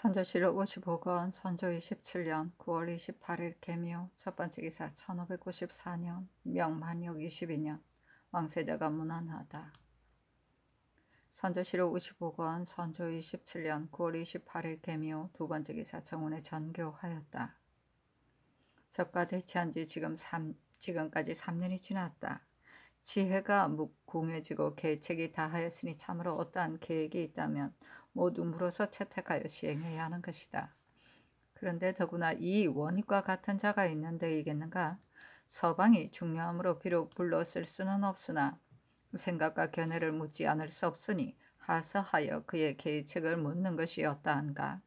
선조실록 55권 선조 27년 9월 28일 개묘 첫 번째 기사 1594년 명만력 22년 왕세자가 문안하다. 선조실록 55권 선조 27년 9월 28일 개묘 두 번째 기사 정원에 전교하였다. 적과 대치한 지 지금까지 3년이 지났다. 지혜가 궁해지고 계책이 다하였으니 참으로 어떠한 계획이 있다면 모두 물어서 채택하여 시행해야 하는 것이다. 그런데 더구나 이 원익과 같은 자가 있는데 이겠는가? 서방이 중요함으로 비록 불렀을 수는 없으나 생각과 견해를 묻지 않을 수 없으니 하서하여 그의 계책을 묻는 것이 어떠한가?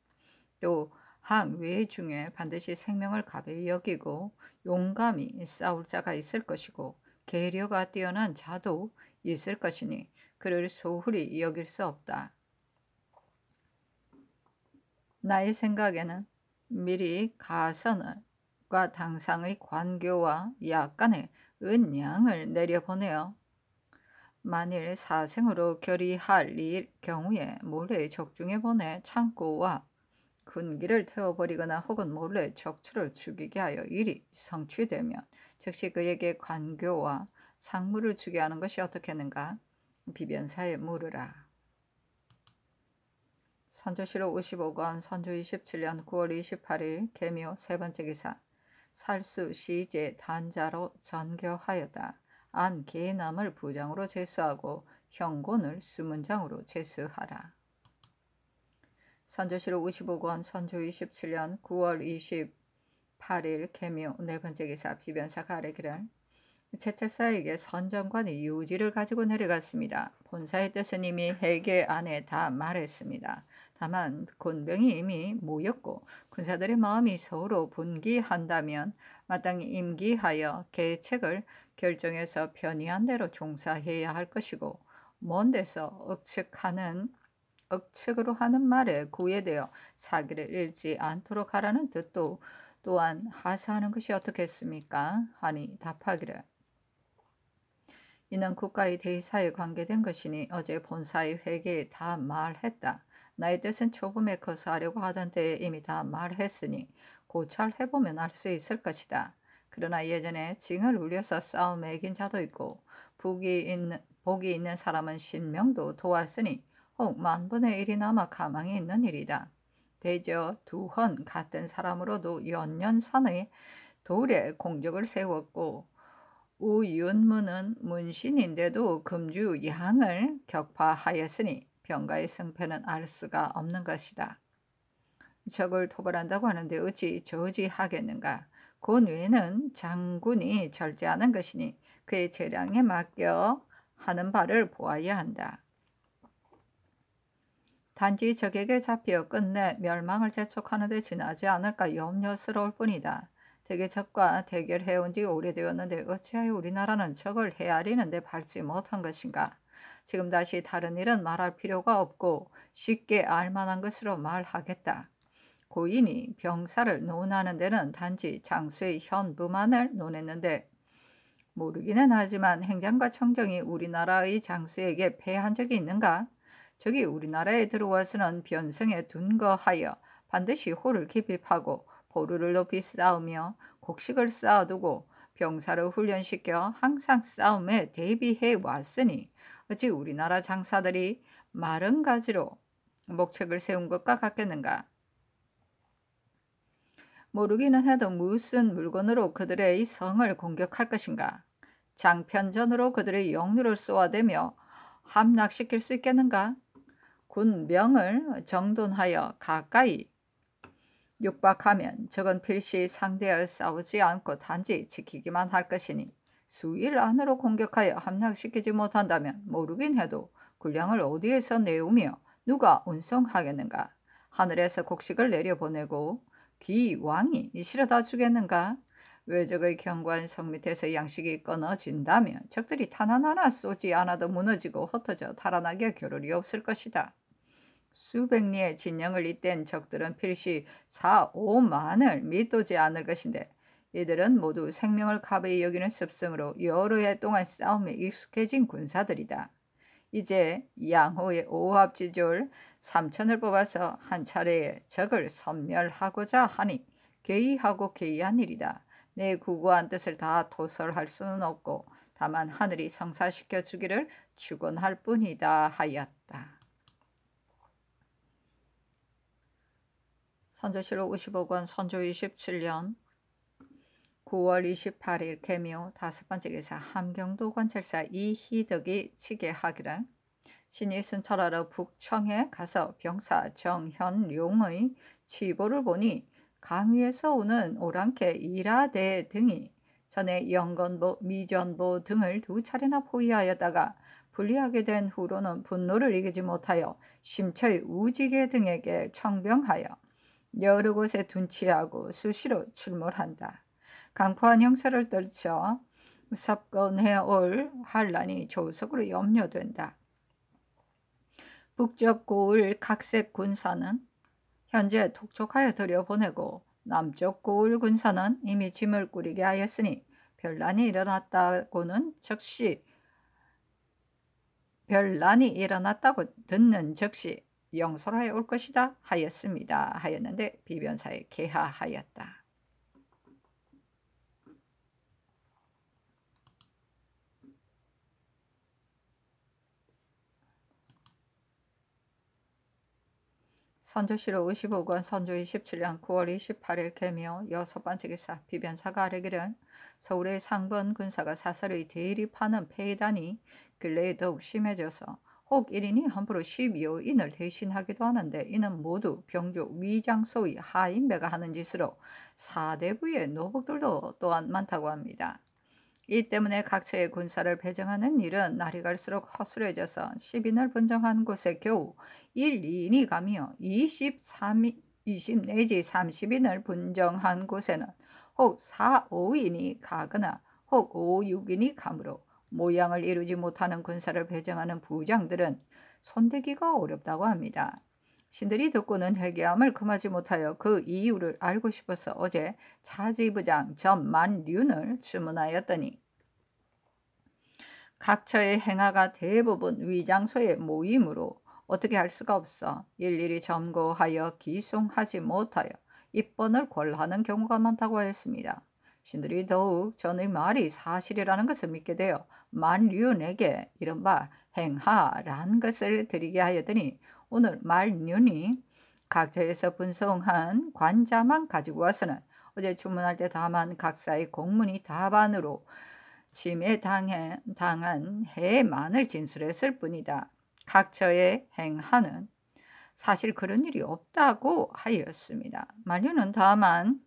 또 항외 중에 반드시 생명을 가벼이 여기고 용감히 싸울 자가 있을 것이고 계려가 뛰어난 자도 있을 것이니 그를 소홀히 여길 수 없다. 나의 생각에는 미리 가선과 당상의 관교와 약간의 은양을 내려보내어 만일 사생으로 결의할 경우에 몰래 적중해 보내 창고와 군기를 태워버리거나 혹은 몰래 적출을 죽이게 하여 일이 성취되면 즉시 그에게 관교와 상무를 주게 하는 것이 어떻겠는가? 비변사에 물으라. 선조실록 55권 선조 27년 9월 28일 개묘 세 번째 기사 살수 시제 단자로 전교하였다. 안 계남을 부장으로 제수하고 형곤을 수문장으로 제수하라. 선조실록 55권 선조 27년 9월 28일 개묘 네 번째 기사 비변사가 아뢰기를 제철사에게 선정관이 유지를 가지고 내려갔습니다. 본사의 뜻은 이미 해계 안에 다 말했습니다. 다만 군병이 이미 모였고 군사들의 마음이 서로 분기한다면 마땅히 임기하여 계책을 결정해서 편의한 대로 종사해야 할 것이고 먼 데서 억측으로 하는 말에 구애되어 사기를 잃지 않도록 하라는 뜻도 또한 하사하는 것이 어떻겠습니까? 하니 답하기를 이는 국가의 대사에 관계된 것이니 어제 본사의 회계에 다 말했다. 나의 뜻은 초범에 거스하려고 하던 때에 이미 다 말했으니 고찰해보면 알 수 있을 것이다. 그러나 예전에 징을 울려서 싸움에 이긴 자도 있고 복이 있는 사람은 신명도 도왔으니 혹 만분의 1이나마 가망이 있는 일이다. 대저 두헌 같은 사람으로도 연년산의 돌에 공적을 세웠고 우윤무는 문신인데도 금주 양을 격파하였으니 병가의 승패는 알 수가 없는 것이다. 적을 토벌한다고 하는데 어찌 저지하겠는가? 그 외에는 장군이 절제하는 것이니 그의 재량에 맡겨 하는 바를 보아야 한다. 단지 적에게 잡혀 끝내 멸망을 재촉하는 데 지나지 않을까 염려스러울 뿐이다. 대개 적과 대결해온 지 오래되었는데 어찌하여 우리나라는 적을 헤아리는 데 밟지 못한 것인가? 지금 다시 다른 일은 말할 필요가 없고 쉽게 알만한 것으로 말하겠다. 고인이 병사를 논하는 데는 단지 장수의 현부만을 논했는데 모르기는 하지만 행장과 청정이 우리나라의 장수에게 패한 적이 있는가? 적이 우리나라에 들어와서는 변성에 둔거하여 반드시 호를 깊이 파고 보루를 높이 쌓으며 곡식을 쌓아두고 병사를 훈련시켜 항상 싸움에 대비해 왔으니 어찌 우리나라 장사들이 마른 가지로 목책을 세운 것과 같겠는가? 모르기는 해도 무슨 물건으로 그들의 성을 공격할 것인가? 장편전으로 그들의 영유를 쏘아대며 함락시킬 수 있겠는가? 군명을 정돈하여 가까이 육박하면 적은 필시 상대하여 싸우지 않고 단지 지키기만 할 것이니 수일 안으로 공격하여 함락시키지 못한다면 모르긴 해도 군량을 어디에서 내우며 누가 운송하겠는가? 하늘에서 곡식을 내려보내고 귀왕이 실어다 주겠는가? 외적의 견고한 성 밑에서 양식이 끊어진다면 적들이 탄 하나 쏘지 않아도 무너지고 흩어져 달아나게 겨를이 없을 것이다. 수백 리의 진영을 잇댄 적들은 필시 4, 5만을 믿도지 않을 것인데 이들은 모두 생명을 가벼이 여기는 습성으로 여러 해 동안 싸움에 익숙해진 군사들이다. 이제 양호의 오합지졸 삼천을 뽑아서 한 차례에 적을 섬멸하고자 하니 괴이하고 괴이한 일이다. 내 구구한 뜻을 다 토설할 수는 없고 다만 하늘이 성사시켜 주기를 축원할 뿐이다 하였다. 선조실록 55권 선조 27년 9월 28일 개묘 다섯 번째 기사 함경도 관찰사 이희덕이 치게하기를 신이 순찰하러 북청에 가서 병사 정현룡의 치보를 보니 강위에서 오는 오랑캐 이라대 등이 전에 영건보, 미전보 등을 두 차례나 포위하였다가 불리하게 된 후로는 분노를 이기지 못하여 심처의 우지개 등에게 청병하여 여러 곳에 둔치하고 수시로 출몰한다. 강포한 형사를 떨쳐 섭건해올 한란이 조속으로 염려된다. 북쪽 고을 각색 군사는 현재 독촉하여 들여보내고 남쪽 고을 군사는 이미 짐을 꾸리게 하였으니 별난이 일어났다고 듣는 즉시 영설하여 올 것이다 하였습니다. 하였는데 비변사에 개하하였다. 선조실록 55권 선조 27년 9월 28일 개묘 여섯 번째 기사 비변사가 아뢰기를 서울의 상번 군사가 사설의 대립하는 폐단이 근래에 더욱 심해져서 혹 1인이 함부로 12호인을 대신하기도 하는데 이는 모두 병조 위장소의 하인배가 하는 짓으로 사대부의 노복들도 또한 많다고 합니다. 이 때문에 각처의 군사를 배정하는 일은 날이 갈수록 허술해져서 10인을 분정한 곳에 겨우 1, 2인이 가며 20 내지 30인을 분정한 곳에는 혹 4, 5인이 가거나 혹 5, 6인이 가므로 모양을 이루지 못하는 군사를 배정하는 부장들은 손대기가 어렵다고 합니다. 신들이 듣고는 회개함을 금하지 못하여 그 이유를 알고 싶어서 어제 차지부장 전만륜을 주문하였더니 각처의 행하가 대부분 위장소에 모이므로 어떻게 할 수가 없어 일일이 점거하여 기송하지 못하여 입번을 권하는 경우가 많다고 하였습니다. 신들이 더욱 전의 말이 사실이라는 것을 믿게 되어 만륜에게 이른바 행하라는 것을 드리게 하였더니 오늘 만륜이 각처에서 분송한 관자만 가지고 와서는 어제 주문할 때 다만 각사의 공문이 답안으로 침해 당한 해만을 진술했을 뿐이다. 각처의 행하는 사실 그런 일이 없다고 하였습니다. 만륜은 다만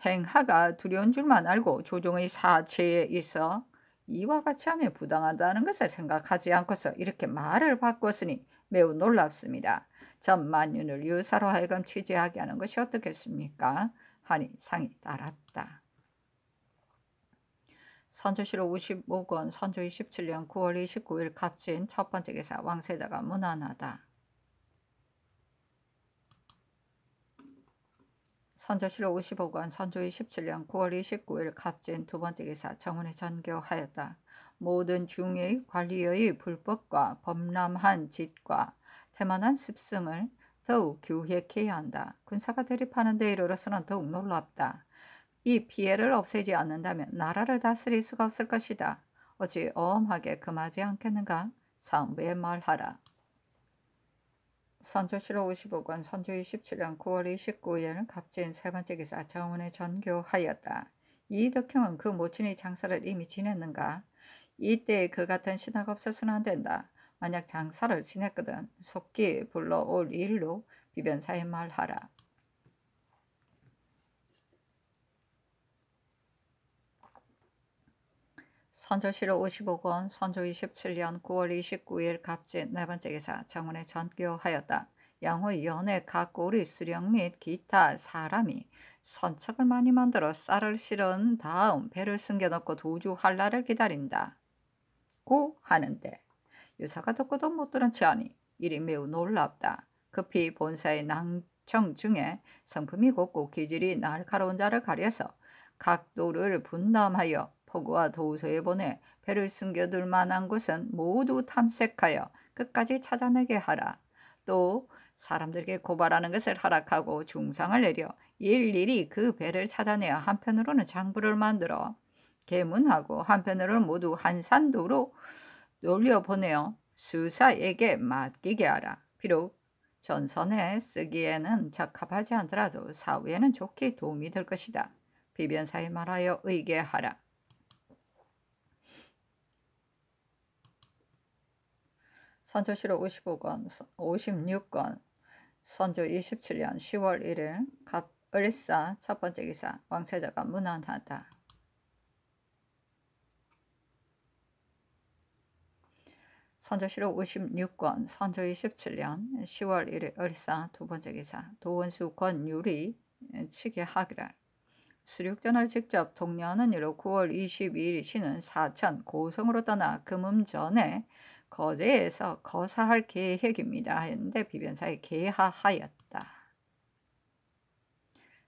행하가 두려운 줄만 알고 조종의 사체에 있어 이와 같이 하면 부당하다는 것을 생각하지 않고서 이렇게 말을 바꿨으니 매우 놀랍습니다. 전만륜을 유사로 하여금 취재하게 하는 것이 어떻겠습니까? 하니 상이 따랐다. 선조실록 55권 선조 27년 9월 29일 갑진 첫 번째 기사 왕세자가 무난하다. 선조실록 55권 선조 27년 9월 29일 갑진 두 번째 기사 정원에 전교하였다. 모든 중의 관리의 불법과 범람한 짓과 태만한 습승을 더욱 규획해야 한다. 군사가 대립하는 데 이르러서는 더욱 놀랍다. 이 피해를 없애지 않는다면 나라를 다스릴 수가 없을 것이다. 어찌 엄하게 금하지 않겠는가? 상부에 말하라. 선조실록 55권 선조 27년 9월 29일 갑진 세 번째 기사 정원에 전교하였다. 이덕형은 그 모친의 장사를 이미 지냈는가? 이때에 그 같은 신하가 없어서는 안 된다. 만약 장사를 지냈거든 속기 불러올 일로 비변사에 말하라. 선조실록 55권 선조 27년 9월 29일 갑진 네 번째 기사 정원에 전교하였다. 양호 연에 각 고리 수령 및 기타 사람이 선척을 많이 만들어 쌀을 실은 다음 배를 숨겨놓고 도주 한라를 기다린다. 고 하는데 유사가 듣고도 못 들은 체하니 일이 매우 놀랍다. 급히 본사의 낭청 중에 성품이 곱고 기질이 날카로운 자를 가려서 각도를 분담하여 포구와 도서에 보내 배를 숨겨둘 만한 곳은 모두 탐색하여 끝까지 찾아내게 하라. 또 사람들에게 고발하는 것을 허락하고 중상을 내려 일일이 그 배를 찾아내어 한편으로는 장부를 만들어 계문하고 한편으로는 모두 한산도로 돌려보내어 수사에게 맡기게 하라. 비록 전선에 쓰기에는 적합하지 않더라도 사후에는 좋게 도움이 될 것이다. 비변사에 말하여 의계하라. 선조실록 55권, 56권, 선조 27년 10월 1일 을사 첫 번째 기사 왕세자가 문안하다. 선조실록 56권, 선조 27년 10월 1일 을사 두 번째 기사 도원수 권유리 치계하기를 수륙전을 직접 독려하는 이로 9월 22일 신은 사천 고성으로 떠나 금음전에 거제에서 거사할 계획입니다. 했는데 비변사에 계하하였다.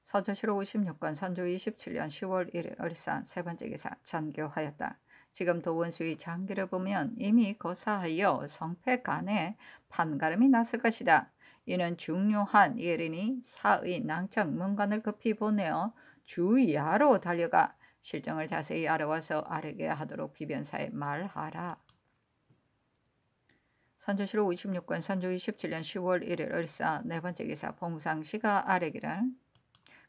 선조실록 56권 선조 27년 10월 1일 을사 세 번째 기사 전교하였다. 지금 도원수의 장기를 보면 이미 거사하여 성패간에 판가름이 났을 것이다. 이는 중요한 일이니 사의 낭청 문관을 급히 보내어 주야로 달려가 실정을 자세히 알아와서 아뢰게 하도록 비변사에 말하라. 선조실록 56권 선조 27년 10월 1일 을사 네 번째 기사 봉상시가 아뢰기를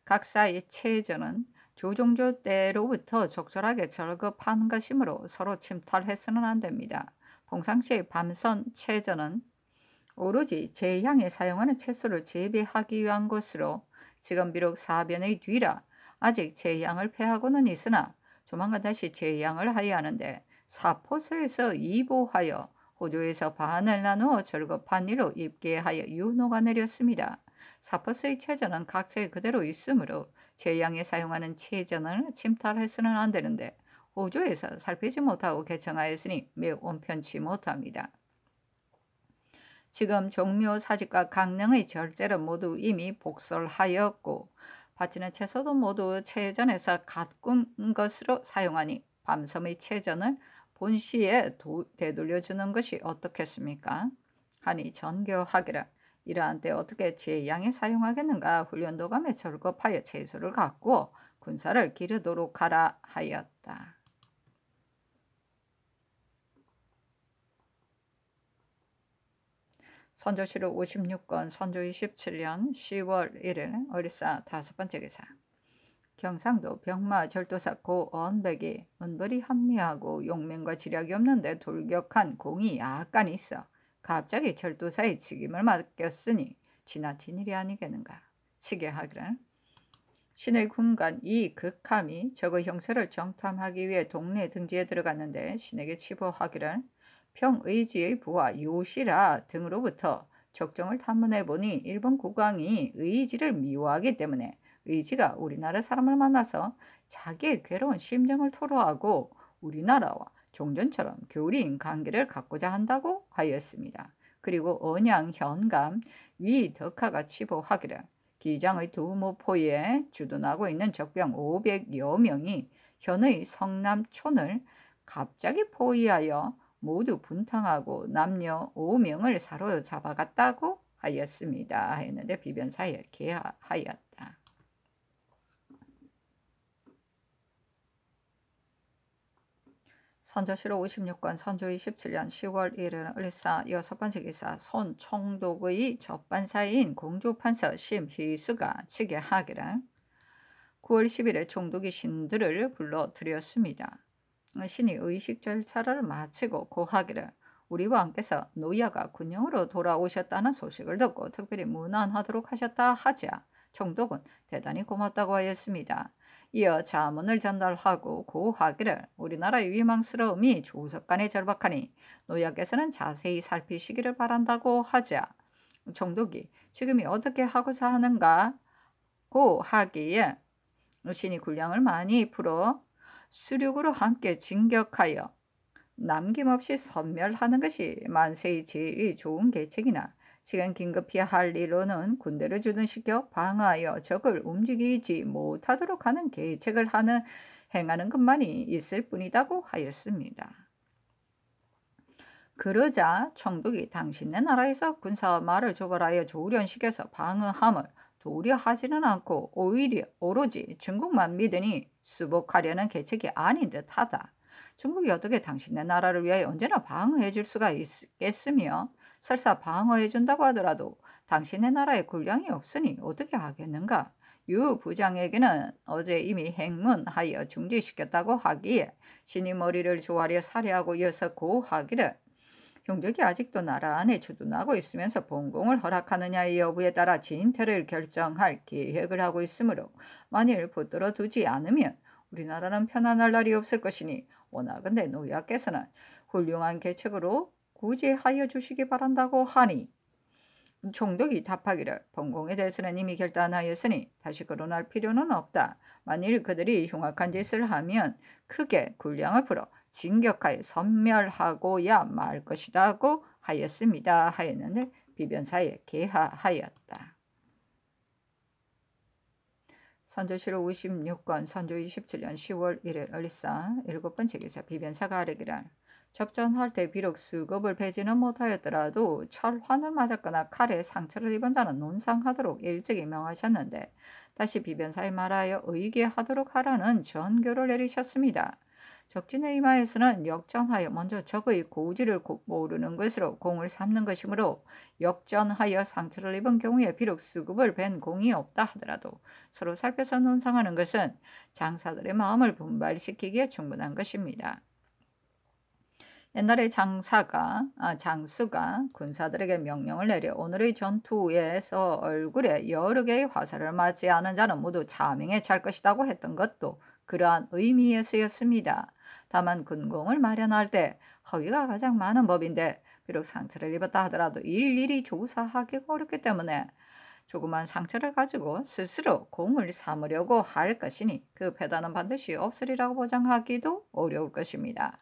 각사의 체전은 조종조 때로부터 적절하게 절급한 것이므로 서로 침탈해서는 안 됩니다. 봉상시의 밤선 체전은 오로지 제향에 사용하는 채소를 재배하기 위한 것으로 지금 비록 사변의 뒤라 아직 제향을 패하고는 있으나 조만간 다시 제향을 하여야 하는데 사포서에서 이보하여 호조에서 반을 나누어 절급한 일로 입게 하여 윤호가 내렸습니다. 사포서의 체전은 각처에 그대로 있으므로 제향에 사용하는 체전을 침탈해서는 안 되는데 호조에서 살피지 못하고 개청하였으니 매우 온편치 못합니다. 지금 종묘 사직과 강릉의 절제를 모두 이미 복설하였고 바치는 채소도 모두 체전에서 가꾼 것으로 사용하니 밤섬의 체전을 본시에 되돌려주는 것이 어떻겠습니까? 하니 전교하기를 이러한 때 어떻게 제양에 사용하겠는가. 훈련도감에 절급하여 채소를 가꾸어 군사를 기르도록 하라 하였다. 선조실록 56권 선조 27년 10월 1일 을사 다섯 번째 기사 경상도 병마 절도사 고 언백이 은벌이 한미하고 용맹과 지략이 없는데 돌격한 공이 약간 있어 갑자기 절도사의 직임을 맡겼으니 지나친 일이 아니겠는가. 치계하기를 신의 군관 이 극함이 저거 형세를 정탐하기 위해 동네 등지에 들어갔는데 신에게 치보하기를 평의지의 부하 요시라 등으로부터 적정을 탐문해보니 일본 국왕이 의지를 미워하기 때문에 의지가 우리나라 사람을 만나서 자기의 괴로운 심정을 토로하고 우리나라와 종전처럼 교리인 관계를 갖고자 한다고 하였습니다. 그리고 언양 현감 위덕하가 치보하기를 기장의 두 모포에 주둔하고 있는 적병 500여 명이 현의 성남촌을 갑자기 포위하여 모두 분탕하고 남녀 5명을 사로잡아갔다고 하였습니다. 했는데 비변사에 계하였다. 선조실록 56권 선조 27년 10월 1일 을사 여섯 번째 기사 손총독의 접반사인 공조판서 심희수가 치계하기를 9월 10일에 총독이 신들을 불러들였습니다. 신이 의식 절차를 마치고 고하기를 우리 왕께서 노야가 군영으로 돌아오셨다는 소식을 듣고 특별히 문안하도록 하셨다 하자 총독은 대단히 고맙다고 하였습니다. 이어 자문을 전달하고 고하기를 우리나라의 위망스러움이 조석간에 절박하니 노야께서는 자세히 살피시기를 바란다고 하자 총독이 지금이 어떻게 하고자 하는가 고하기에 신이 군량을 많이 풀어 수륙으로 함께 진격하여 남김없이 섬멸하는 것이 만세의 제일 좋은 계책이나 지금 긴급히 할 일로는 군대를 주둔시켜 방어하여 적을 움직이지 못하도록 하는 계책을 행하는 것만이 있을 뿐이다고 하였습니다. 그러자 총독이 당신네 나라에서 군사와 말을 조벌하여 조련시켜서 방어함을 도리어 하지는 않고 오히려 오로지 중국만 믿으니 수복하려는 계책이 아닌 듯하다. 중국이 어떻게 당신네 나라를 위하여 언제나 방어해 줄 수가 있겠으며 설사 방어해 준다고 하더라도 당신네 나라에 군량이 없으니 어떻게 하겠는가? 유 부장에게는 어제 이미 행문하여 중지시켰다고 하기에 신이 머리를 조아려 살해하고 이어서 고하기를 형적이 아직도 나라 안에 주둔하고 있으면서 본공을 허락하느냐의 여부에 따라 진퇴를 결정할 계획을 하고 있으므로 만일 붙들어 두지 않으면 우리나라는 편안할 날이 없을 것이니 원하건대 노약께서는 훌륭한 계책으로 구제하여 주시기 바란다고 하니 총독이 답하기를 본공에 대해서는 이미 결단하였으니 다시 거론할 필요는 없다. 만일 그들이 흉악한 짓을 하면 크게 군량을 풀어 진격하여 섬멸하고야 말 것이다고 하였습니다. 하였는데 비변사에 계하하였다. 선조실록 56권 선조 27년 10월 1일 을사 7번째 기사 비변사가 아뢰기를 접전할 때 비록 수급을 배지는 못하였더라도 철환을 맞았거나 칼에 상처를 입은 자는 논상하도록 일찍이 명하셨는데 다시 비변사에 말하여 의계하도록 하라는 전교를 내리셨습니다. 적진의 이마에서는 역전하여 먼저 적의 고지를 모르는 것으로 공을 삼는 것이므로 역전하여 상처를 입은 경우에 비록 수급을 벤 공이 없다 하더라도 서로 살펴서 논상하는 것은 장사들의 마음을 분발시키기에 충분한 것입니다. 옛날에 장수가 군사들에게 명령을 내려 오늘의 전투에서 얼굴에 여러 개의 화살을 맞지 않은 자는 모두 차명에 찰 것이라고 했던 것도 그러한 의미에서였습니다. 다만 군공을 마련할 때 허위가 가장 많은 법인데 비록 상처를 입었다 하더라도 일일이 조사하기가 어렵기 때문에 조그만 상처를 가지고 스스로 공을 삼으려고 할 것이니 그 패단은 반드시 없으리라고 보장하기도 어려울 것입니다.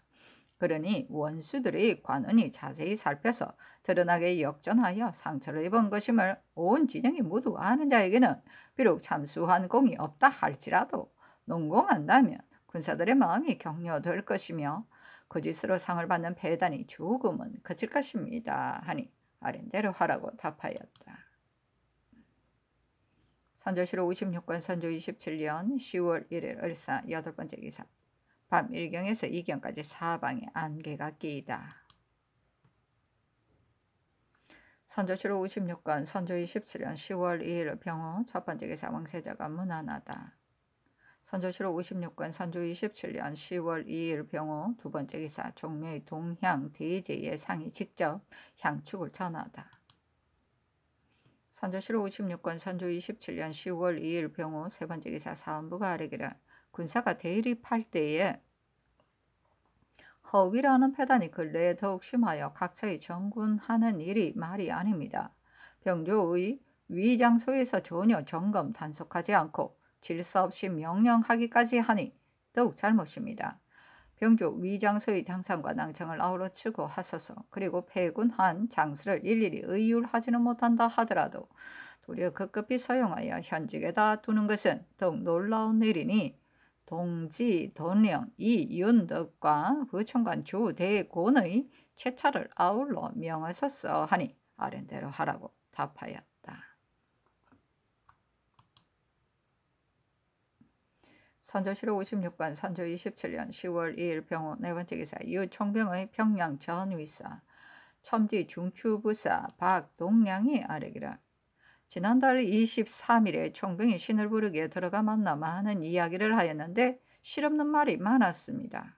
그러니 원수들의 관원이 자세히 살펴서 드러나게 역전하여 상처를 입은 것임을 온 진영이 모두 아는 자에게는 비록 참수한 공이 없다 할지라도 농공한다면 군사들의 마음이 격려될 것이며 거짓으로 상을 받는 패단이 조금은 그칠 것입니다. 하니 아랜대로 하라고 답하였다. 선조실록 56권 선조 27년 10월 1일 을사 8번째 기사 밤 1경에서 2경까지 사방에 안개가 끼이다. 선조실록 56권 선조 27년 10월 2일 병호 첫번째 기사 왕세자가 무난하다. 선조실록 56권 선조 27년 10월 2일 병호 두번째 기사 종묘의 동향 대제의 상이 직접 향축을 전하다. 선조실록 56권 선조 27년 10월 2일 병호 세번째 기사 사원부가 아뢰기를 군사가 대립할 때에 허위라는 패단이 근래에 더욱 심하여 각처에 정군하는 일이 말이 아닙니다. 병조의 위장소에서 전혀 점검 단속하지 않고 질서 없이 명령하기까지 하니 더욱 잘못입니다. 병조 위장소의 당상과 낭청을 아우러치고 하소서. 그리고 패군한 장수를 일일이 의율하지는 못한다 하더라도 도리어 급급히 사용하여 현직에다 두는 것은 더욱 놀라운 일이니 동지, 돈령, 이윤덕과 부총관 주대곤의 채차를 아울러 명하소서 하니 아랜대로 하라고 답하였다. 선조실록 56권 선조 27년 10월 2일 병호 네번째 기사 유총병의 평양 전위사 첨지 중추부사 박동량이 아뢰기를 지난달 23일에 총병이 신을 부르기에 들어가 만나 많은 이야기를 하였는데 실없는 말이 많았습니다.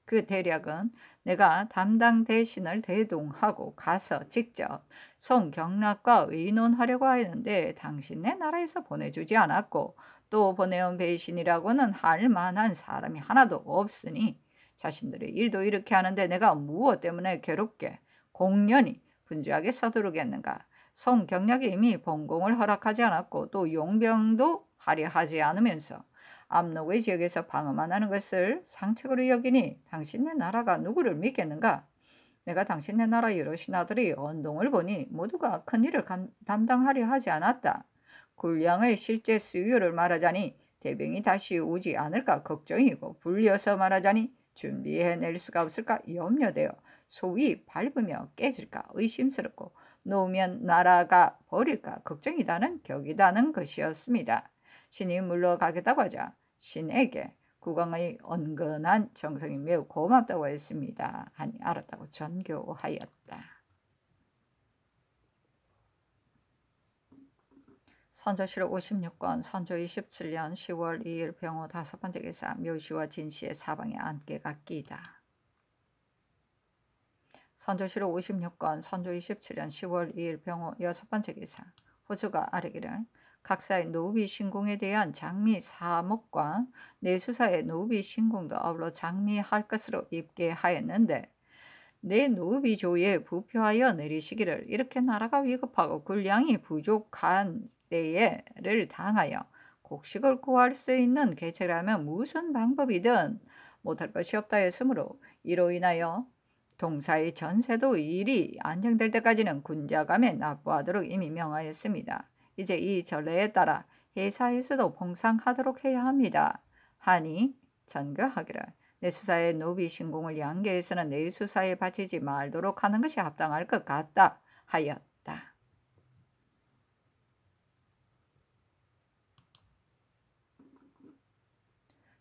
그 대략은 내가 담당 대신을 대동하고 가서 직접 송경락과 의논하려고 하였는데 당신네 나라에서 보내주지 않았고 또 보내온 배신이라고는 할 만한 사람이 하나도 없으니 자신들의 일도 이렇게 하는데 내가 무엇 때문에 괴롭게 공연히 분주하게 서두르겠는가. 송경락이 이미 본공을 허락하지 않았고 또 용병도 하려 하지 않으면서 압록의 지역에서 방어만 하는 것을 상책으로 여기니 당신네 나라가 누구를 믿겠는가? 내가 당신네 나라 여러 신하들의 언동을 보니 모두가 큰일을 담당하려 하지 않았다. 군량의 실제 수요를 말하자니 대병이 다시 오지 않을까 걱정이고 불려서 말하자니 준비해낼 수가 없을까 염려되어 소위 밟으며 깨질까 의심스럽고 놓으면 날아가 버릴까 걱정이다는 격이다는 것이었습니다. 신이 물러가겠다고 하자 신에게 국왕의 언근한 정성이 매우 고맙다고 했습니다. 하니 알았다고 전교하였다. 선조실록 56권 선조 27년 10월 2일 병호 5번째 기사 묘시와 진시의 사방에 안개가 끼다. 선조실록 56권 선조 27년 10월 2일 병호 6번째 기사 호주가 아뢰기를 각사의 노비 신공에 대한 장미 사목과 내수사의 노비 신공도 아울러 장미할 것으로 입계하였는데 내 노비조에 부표하여 내리시기를 이렇게 나라가 위급하고 군량이 부족한 때에를 당하여 곡식을 구할 수 있는 계책이라면 무슨 방법이든 못할 것이 없다 했으므로 이로 인하여 동사의 전세도 일이 안정될 때까지는 군자감에 납부하도록 이미 명하였습니다. 이제 이 전례에 따라 회사에서도 봉상하도록 해야 합니다. 하니 전교하기를 내수사의 노비 신공을 양계에서는 내수사에 바치지 말도록 하는 것이 합당할 것 같다 하였다.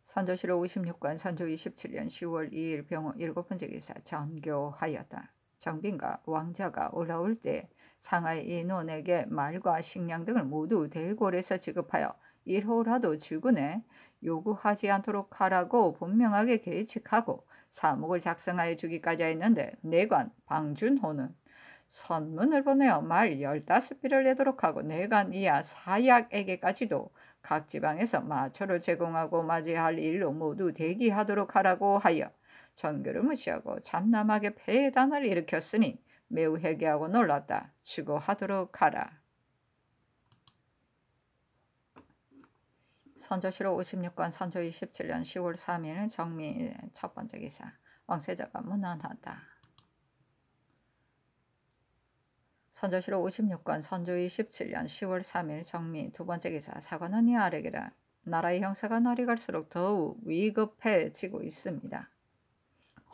선조실록 56권 선조 27년 10월 2일 병호 7번째 기사 전교하였다. 정빈과 왕자가 올라올 때 상하의 인원에게 말과 식량 등을 모두 대궐에서 지급하여 1호라도 주군에 요구하지 않도록 하라고 분명하게 계책하고 사목을 작성하여 주기까지 했는데 내관 방준호는 선문을 보내어 말 15비를 내도록 하고 내관 이하 사약에게까지도 각 지방에서 마초를 제공하고 맞이할 일로 모두 대기하도록 하라고 하여 전교를 무시하고 참남하게 폐단을 일으켰으니 매우 회개하고 놀랐다. 추구하도록 하라. 선조실록 56권 선조 27년 10월 3일 정미 첫 번째 기사 왕세자가 문안하다. 선조실록 56권 선조 27년 10월 3일 정미 두 번째 기사 사관원이 아뢰기를 나라의 형세가 날이 갈수록 더욱 위급해지고 있습니다.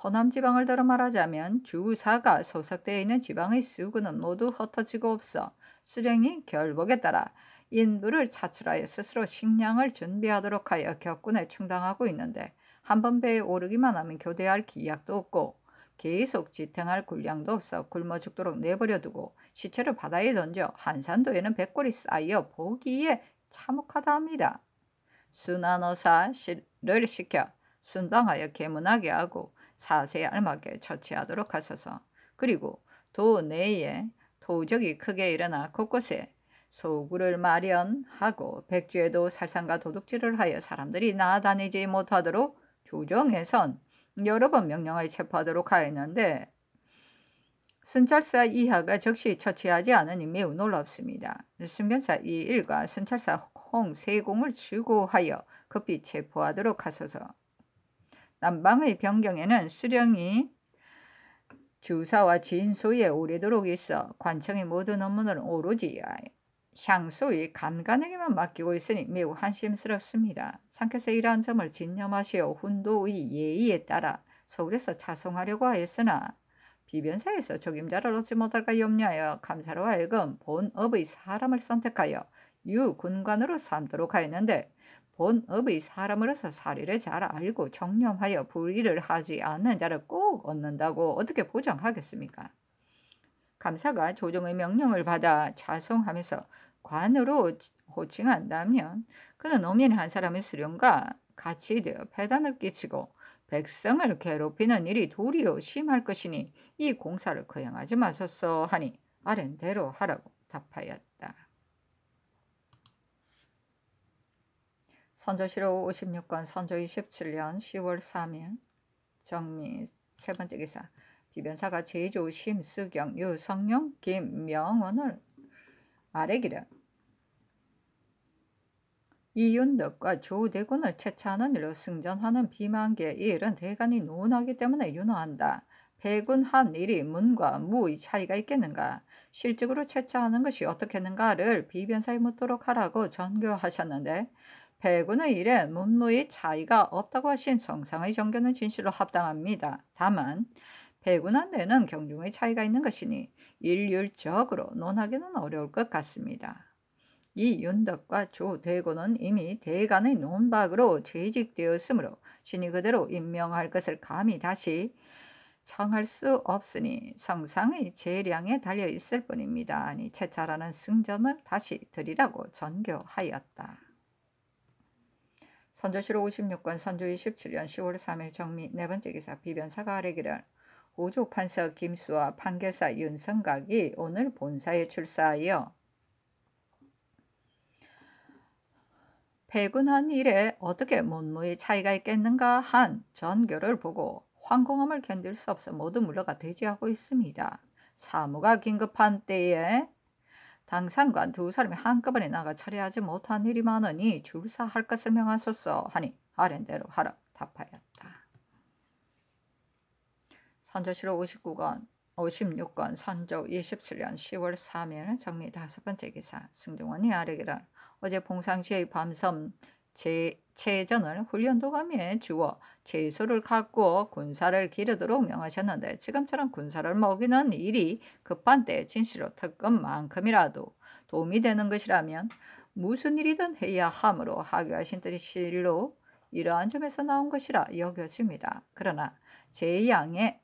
호남 지방을 들어 말하자면 주사가 소속되어 있는 지방의 수군은 모두 흩어지고 없어 수령이 결복에 따라 인부를 차출하여 스스로 식량을 준비하도록 하여 격군에 충당하고 있는데 한번 배에 오르기만 하면 교대할 기약도 없고 계속 지탱할 군량도 없어 굶어 죽도록 내버려두고 시체를 바다에 던져 한산도에는 백골이 쌓여 보기에 참혹하다 합니다. 순환어사를 시켜 순방하여 계문하게 하고 사세에 알맞게 처치하도록 하소서. 그리고 도 내에 도적이 크게 일어나 곳곳에 소굴을 마련하고 백주에도 살상과 도둑질을 하여 사람들이 나다니지 못하도록 조정해선 여러 번 명령하여 체포하도록 하였는데 순찰사 이하가 적시 처치하지 않으니 매우 놀랍습니다. 순변사 이일과 순찰사 홍세공을 추구하여 급히 체포하도록 하소서. 남방의 변경에는 수령이 주사와 진소에 오래도록 있어 관청의 모든 업무는 오로지 향소의 간간에게만 맡기고 있으니 매우 한심스럽습니다. 상께서 이러한 점을 진념하시어 훈도의 예의에 따라 서울에서 차송하려고 하였으나 비변사에서 적임자를 얻지 못할까 염려하여 감사로 하여금 본업의 사람을 선택하여 유군관으로 삼도록 하였는데 본업의 사람으로서 사리를 잘 알고 정념하여 불의를 하지 않는 자를 꼭 얻는다고 어떻게 보장하겠습니까? 감사가 조정의 명령을 받아 차송하면서 관으로 호칭한다면 그는 어민의 한 사람의 수령과 같이 되어 폐단을 끼치고 백성을 괴롭히는 일이 도리어 심할 것이니 이 공사를 거행하지 마소서 하니 아랜대로 하라고 답하였다. 선조실록 56권 선조 27년 10월 3일 정미 세 번째 기사 비변사가 제조 심수경 유성룡 김명원을 아뢰기를 이윤덕과 조대군을 채차하는 일로 승전하는 비만계 이 일은 대간이 논하기 때문에 윤호한다. 배군한 일이 문과 무의 차이가 있겠는가? 실적으로 채차하는 것이 어떻겠는가를 비변사에 묻도록 하라고 전교하셨는데 배군의 일에 문무의 차이가 없다고 하신 성상의 정교는 진실로 합당합니다. 다만 배군한 데는 경중의 차이가 있는 것이니 일률적으로 논하기는 어려울 것 같습니다. 이 윤덕과 조대고는 이미 대간의 논박으로 퇴직되었으므로 신이 그대로 임명할 것을 감히 다시 청할 수 없으니 성상의 재량에 달려 있을 뿐입니다. 아니 채찰하는 승전을 다시 드리라고 전교하였다. 선조실록 56권 선조 27년 10월 3일 정미 네 번째 기사 비변사가 아뢰기를 호조 판서 김수와 판결사 윤성각이 오늘 본사에 출사하여 배군한 일에 어떻게 문무의 차이가 있겠는가 한 전교를 보고 황공함을 견딜 수 없어 모두 물러가 대지하고 있습니다. 사무가 긴급한 때에 당상관 두 사람이 한꺼번에 나가 처리하지 못한 일이 많으니 줄사할 것을 명하소서 하니 아랜대로 하라 답하였다. 선조실록 56권 선조 27년 10월 3일 정미 5번째 기사 승종원이 아뢰기를 어제 봉상시의 밤섬 채전을 훈련도감에 주어 채소를 갖고 군사를 기르도록 명하셨는데 지금처럼 군사를 먹이는 일이 급한 때 진실로 특검만큼이라도 도움이 되는 것이라면 무슨 일이든 해야 하므로 하교하신 뜻실로 이러한 점에서 나온 것이라 여겨집니다. 그러나 제향에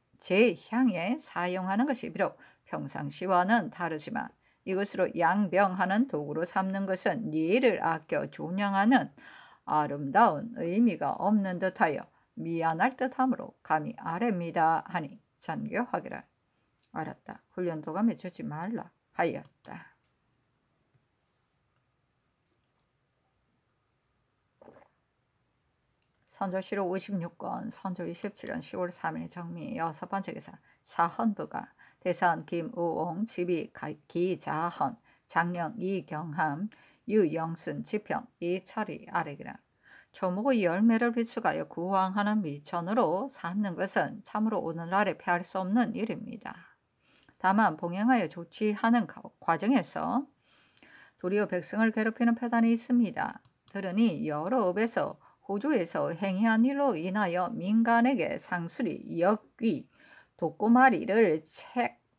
사용하는 것이 비록 평상시와는 다르지만 이것으로 양병하는 도구로 삼는 것은 예를 아껴 존양하는 아름다운 의미가 없는 듯하여 미안할 듯하므로 감히 아뢰입니다 하니 전교하기를 알았다. 훈련도감에 주지 말라 하였다. 선조실록 56권 선조 27년 10월 3일 정미 6번째 기사 사헌부가 대사원 김우옹, 지비 기자헌, 장령 이경함, 유영순, 지평 이철이 아뢰기라 조목의 열매를 비추가여 구황하는 미천으로 삼는 것은 참으로 오늘날에 피할 수 없는 일입니다. 다만 봉행하여 조치하는 과정에서 도리어 백성을 괴롭히는 패단이 있습니다. 들으니 여러 업에서 호조에서 행해한 일로 인하여 민간에게 상술이 역귀, 독고마리를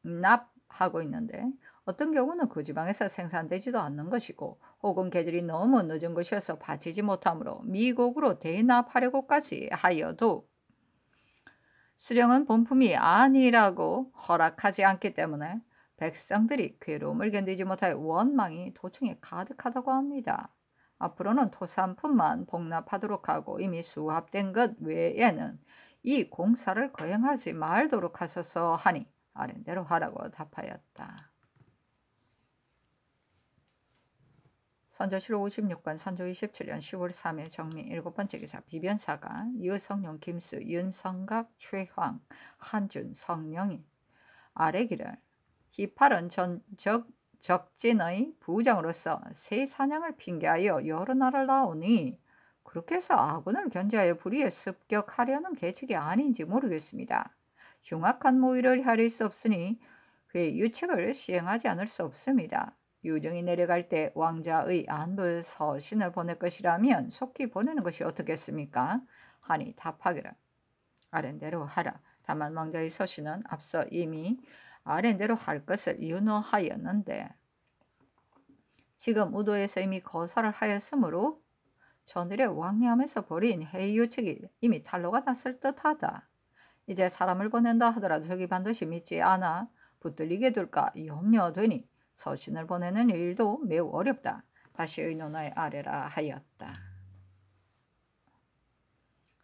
책납하고 있는데 어떤 경우는 그 지방에서 생산되지도 않는 것이고 혹은 계절이 너무 늦은 것이어서 바치지 못하므로 미국으로 대납하려고까지 하여도 수령은 본품이 아니라고 허락하지 않기 때문에 백성들이 괴로움을 견디지 못하여 원망이 도청에 가득하다고 합니다. 앞으로는 토산품만 복납하도록 하고 이미 수합된 것 외에는 이 공사를 거행하지 말도록 하소서 하니 아랜대로 하라고 답하였다. 선조실록 56권 선조 27년 10월 3일 정미 7번째 기사 비변사가 유성룡, 김수, 윤성각, 최황, 한준, 성령이 아뢰기를 희팔은 적진의 부장으로서 새 사냥을 핑계하여 여러 나라를 나오니 그렇게 해서 아군을 견제하여 불의에 습격하려는 계책이 아닌지 모르겠습니다. 흉악한 모의를 헤아릴 수 없으니 그의 유책을 시행하지 않을 수 없습니다. 유정이 내려갈 때 왕자의 안부 서신을 보낼 것이라면 속히 보내는 것이 어떻겠습니까? 하니 답하기를 아랜대로 하라. 다만 왕자의 서신은 앞서 이미 아랜대로 할 것을 윤허하였는데 지금 우도에서 이미 거사를 하였으므로 전일의 왕래함에서 벌인 회유책이 이미 탄로가 났을 듯하다. 이제 사람을 보낸다 하더라도 저기 반드시 믿지 않아 붙들리게 될까 염려되니 서신을 보내는 일도 매우 어렵다. 다시 의논하여 아뢰라 하였다.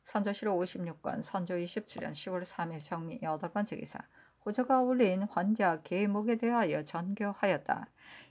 선조실록 56권 선조 27년 10월 3일 정미 8번째 기사 호조가 올린 환자 계목에 대하여 전교하였다.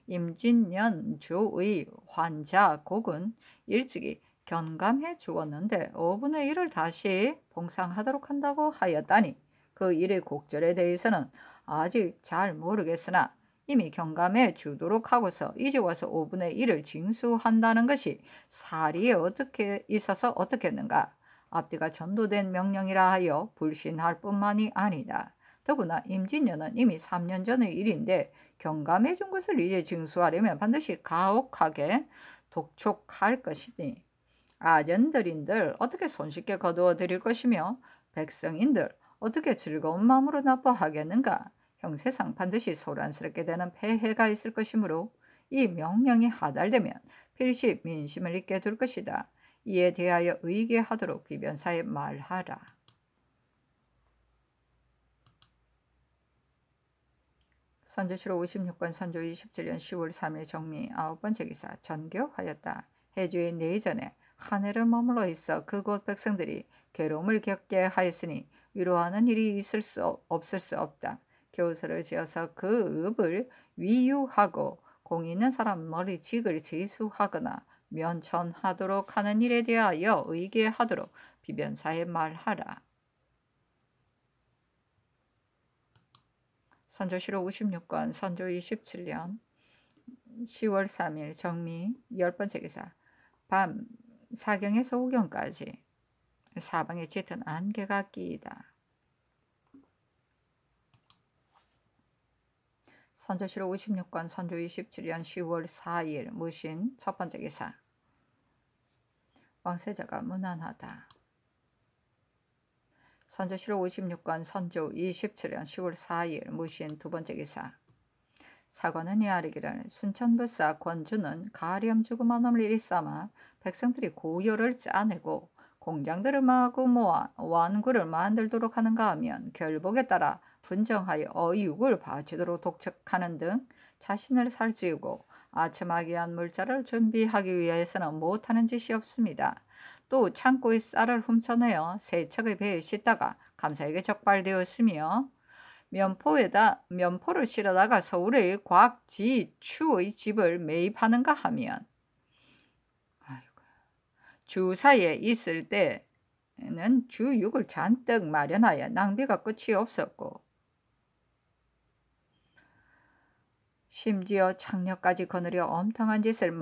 임진년 주의 환자 곡은 일찍이 견감해 주었는데 5분의 1을 다시 봉상하도록 한다고 하였다니 그 일의 곡절에 대해서는 아직 잘 모르겠으나 이미 경감해 주도록 하고서 이제 와서 5분의 1을 징수한다는 것이 사리에 어떻게 있어서 어떻겠는가. 앞뒤가 전도된 명령이라 하여 불신할 뿐만이 아니다. 더구나 임진년은 이미 3년 전의 일인데 경감해 준 것을 이제 징수하려면 반드시 가혹하게 독촉할 것이니 아전들인들 어떻게 손쉽게 거두어 드릴 것이며 백성인들 어떻게 즐거운 마음으로 납부하겠는가? 형세상 반드시 소란스럽게 되는 폐해가 있을 것이므로 이 명령이 하달되면 필시 민심을 잊게 둘 것이다. 이에 대하여 의계하도록 비변사에 말하라. 선조실록 56권 선조 27년 10월 3일 정미 9번째 기사 전교하였다. 해주의 내전에 한 해를 머물러 있어 그곳 백성들이 괴로움을 겪게 하였으니 위로하는 일이 없을 수 없다. 교서를 지어서 그 읍을 위유하고 공이 있는 사람 머리직을 지수하거나 면천하도록 하는 일에 대하여 의계하도록 비변사에 말하라. 선조실록 56권 선조 27년 10월 3일 정미 10번째 기사 밤 사경에서 오경까지 사방에 짙은 안개가 끼이다. 선조실록 56권 선조 27년 10월 4일 무신 첫번째 기사 왕세자가 무난하다. 선조실록 56권 선조 27년 10월 4일 무신 두번째 기사 사관은 이아르기를 순천부사 권주는 가렴 죽음한 일이 삼아 백성들이 고요를 짜내고 공장들을 마구 모아 완구를 만들도록 하는가 하면 결복에 따라 분정하여 어육을 바치도록 독촉하는 등 자신을 살찌우고 아첨하기 위한 물자를 준비하기 위해서는 못하는 짓이 없습니다. 또 창고의 쌀을 훔쳐내어 세척의 배에 싣다가 감사에게 적발되었으며 면포를 실어다가 서울의 곽지추의 집을 매입하는가 하면 주사에 있을 때는 주육을 잔뜩 마련하여 낭비가 끝이 없었고 심지어 창녀까지 거느려 엄청난 짓을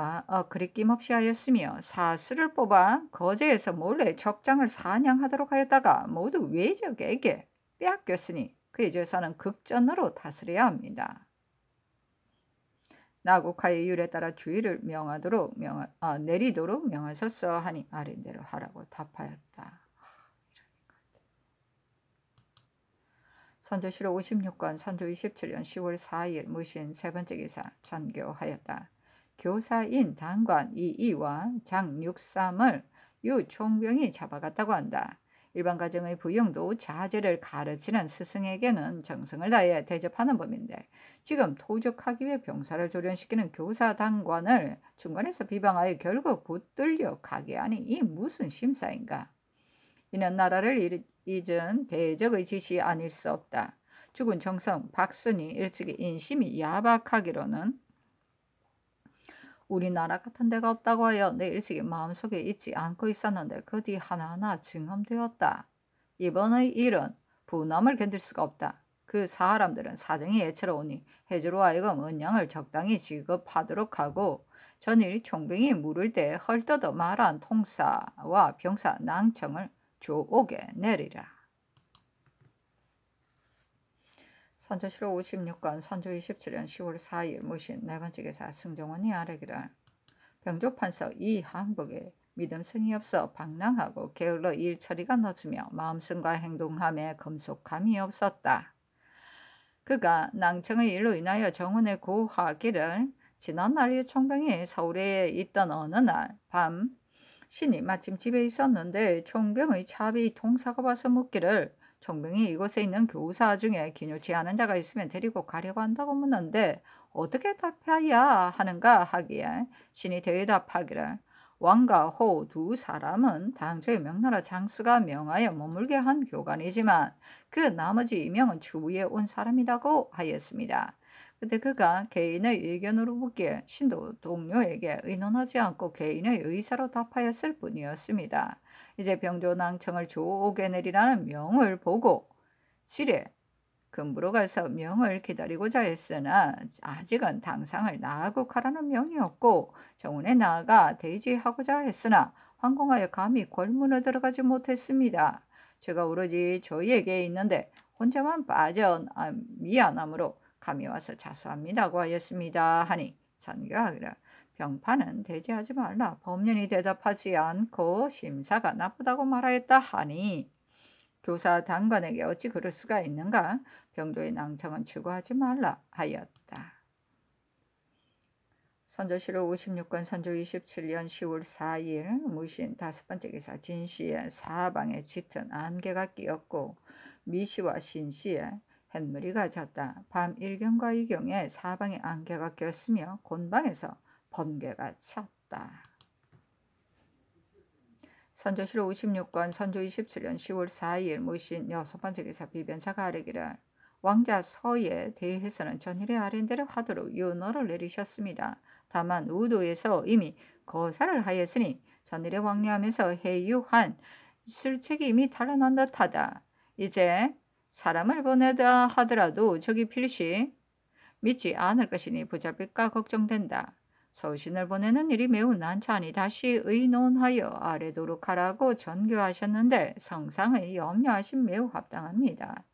그리낌없이 하였으며 사수를 뽑아 거제에서 몰래 적장을 사냥하도록 하였다가 모두 외적에게 빼앗겼으니 그의 재산은 극전으로 다스려야 합니다. 나국하의 율에 따라 주의를 내리도록 명하셨어 하니 아린대로 하라고 답하였다. 선조실록 56권 선조 27년 10월 4일 무신 세번째 기사 전교하였다. 교사인 단관 이이와 장육삼을 유총병이 잡아갔다고 한다. 일반 가정의 부용도 자제를 가르치는 스승에게는 정성을 다해 대접하는 법인데 지금 토적하기 위해 병사를 조련시키는 교사 단관을 중간에서 비방하여 결국 붙들려 가게 하니 이 무슨 심사인가. 이는 나라를 잊은 대적의 짓이 아닐 수 없다. 죽은 정성 박순이 일찍이 인심이 야박하기로는 우리나라 같은 데가 없다고 하여 내 일찍이 마음속에 잊지 않고 있었는데 그 뒤 하나하나 증언되었다. 이번의 일은 분함을 견딜 수가 없다. 그 사람들은 사정이 애처로우니 해주로 하여금 은양을 적당히 지급하도록 하고 전일 총병이 물을 때 헐떠더 말한 통사와 병사 낭청을 조옥에 내리라. 선조실록 56권 선조 27년 10월 4일 무신 네번째 기사 승정원이 아뢰기를 병조판서 이항복에 믿음성이 없어 방랑하고 게을러 일처리가 늦으며 마음성과 행동함에 금속함이 없었다. 그가 낭청의 일로 인하여 정원에 고하기를 지난날 총병이 서울에 있던 어느 날 밤 신이 마침 집에 있었는데 총병의 차비 통사가 와서 묻기를 총병이 이곳에 있는 교사 중에 기뉴치 않은 자가 있으면 데리고 가려고 한다고 묻는데 어떻게 답해야 하는가 하기에 신이 대답하기를 왕과 호 두 사람은 당초에 명나라 장수가 명하여 머물게 한 교관이지만 그 나머지 이명은 추후에 온 사람이라고 하였습니다. 그때 그가 개인의 의견으로 묻기에 신도 동료에게 의논하지 않고 개인의 의사로 답하였을 뿐이었습니다. 이제 병조낭청을 조옥에 내리라는 명을 보고 실에 금부로 가서 명을 기다리고자 했으나 아직은 당상을 나아국하라는 명이었고 정원에 나아가 대지하고자 했으나 황공하여 감히 골문에 들어가지 못했습니다. 제가 오로지 저희에게 있는데 혼자만 빠져 미안함으로 감히 와서 자수합니다고 하였습니다. 하니 전교하기를 병파는 대지하지 말라. 법륜이 대답하지 않고 심사가 나쁘다고 말하였다 하니 교사 당관에게 어찌 그럴 수가 있는가? 병조의 낭청은 추구하지 말라 하였다. 선조실록 56권 선조 27년 10월 4일 무신 5번째 기사 진씨의 사방에 짙은 안개가 끼었고 미씨와 신씨의 햇무리가 졌다. 밤 1경과 2경에 사방에 안개가 꼈으며 곤방에서 번개가 쳤다. 선조실록 56권 선조 27년 10월 4일 무신 6번째 기사 비변사가 아뢰기를 왕자 서에 대해서는 전일의 아랜대로 하도록 윤호를 내리셨습니다. 다만 우도에서 이미 거사를 하였으니 전일의 왕래하면서 해유한 술책이 이미 탈환한 듯하다. 이제 사람을 보내다 하더라도 저기 필시 믿지 않을 것이니 부잡을까 걱정된다. 서신을 보내는 일이 매우 난처하니 다시 의논하여 아래도록 하라고 전교하셨는데 성상의 염려하심 매우 합당합니다.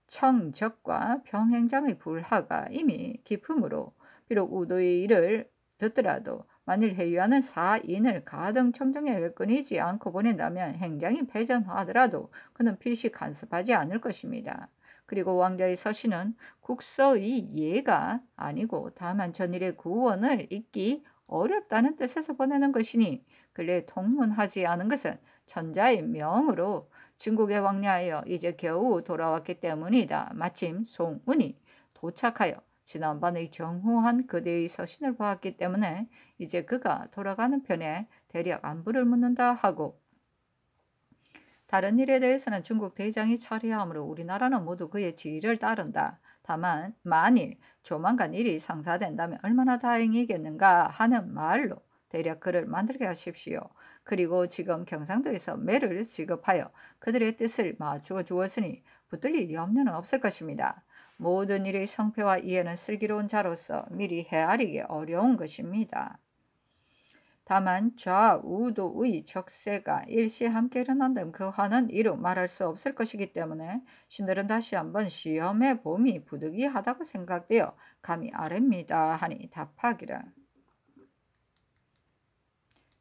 청적과 병행장의 불화가 이미 깊으므로 비록 우도의 일을 듣더라도 만일 해유하는 사인을 가등 청정에게 끊이지 않고 보낸다면 행장이 패전하더라도 그는 필시 간섭하지 않을 것입니다. 그리고 왕자의 서신은 국서의 예가 아니고 다만 전일의 구원을 잊기 어렵다는 뜻에서 보내는 것이니 근래 통문하지 않은 것은 천자의 명으로 중국에 왕래하여 이제 겨우 돌아왔기 때문이다. 마침 송운이 도착하여 지난번의 정후한 그대의 서신을 보았기 때문에 이제 그가 돌아가는 편에 대략 안부를 묻는다 하고 다른 일에 대해서는 중국 대장이 처리하므로 우리나라는 모두 그의 지휘를 따른다. 다만 만일 조만간 일이 상사된다면 얼마나 다행이겠는가 하는 말로 대략 그를 만들게 하십시오. 그리고 지금 경상도에서 매를 지급하여 그들의 뜻을 맞추어 주었으니 붙들릴 염려는 없을 것입니다. 모든 일의 성패와 이해는 슬기로운 자로서 미리 헤아리기 어려운 것입니다. 다만 좌우도의 적세가 일시 함께 일어난다면 그 화는 이루 말할 수 없을 것이기 때문에 신들은 다시 한번 시험해 봄이 부득이하다고 생각되어 감히 아뢰입니다 하니 답하기를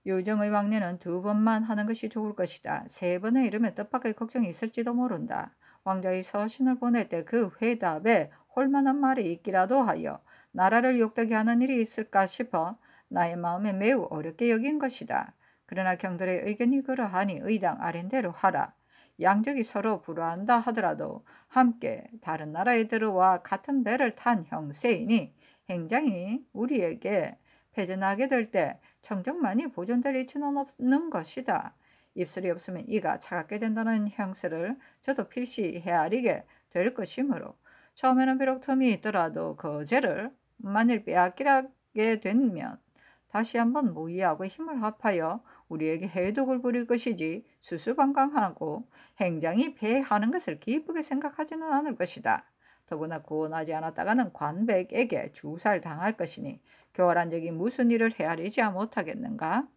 요정의 왕래는 2번만 하는 것이 좋을 것이다. 3번에 이르면 뜻밖의 걱정이 있을지도 모른다. 왕자의 서신을 보낼 때 그 회답에 홀만한 말이 있기라도 하여 나라를 욕되게 하는 일이 있을까 싶어 나의 마음에 매우 어렵게 여긴 것이다. 그러나 경들의 의견이 그러하니 의당 아랜대로 하라. 양적이 서로 불화한다 하더라도 함께 다른 나라에 들어와 같은 배를 탄 형세이니 행장이 우리에게 패전하게 될 때 청정만이 보존될 이치는 없는 것이다. 입술이 없으면 이가 차갑게 된다는 형세를 저도 필시 헤아리게 될 것이므로 처음에는 비록 틈이 있더라도 그 죄를 만일 빼앗기게 되면 다시 한번 모의하고 힘을 합하여 우리에게 해독을 부릴 것이지 수수방관하고 행장이 패하는 것을 기쁘게 생각하지는 않을 것이다. 더구나 구원하지 않았다가는 관백에게 주살 당할 것이니 교활한 적이 무슨 일을 헤아리지 못하겠는가?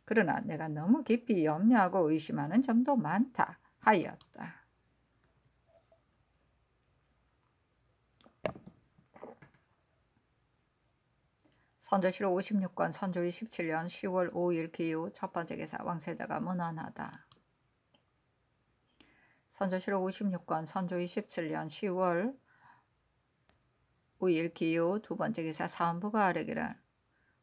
그러나 내가 너무 깊이 염려하고 의심하는 점도 많다 하였다. 선조실록 56권 선조 27년 10월 5일 기후 첫 번째 기사 왕세자가 무난하다. 선조실록 56권 선조 27년 10월 5일 기후 두 번째 기사 사헌부가 아뢰기를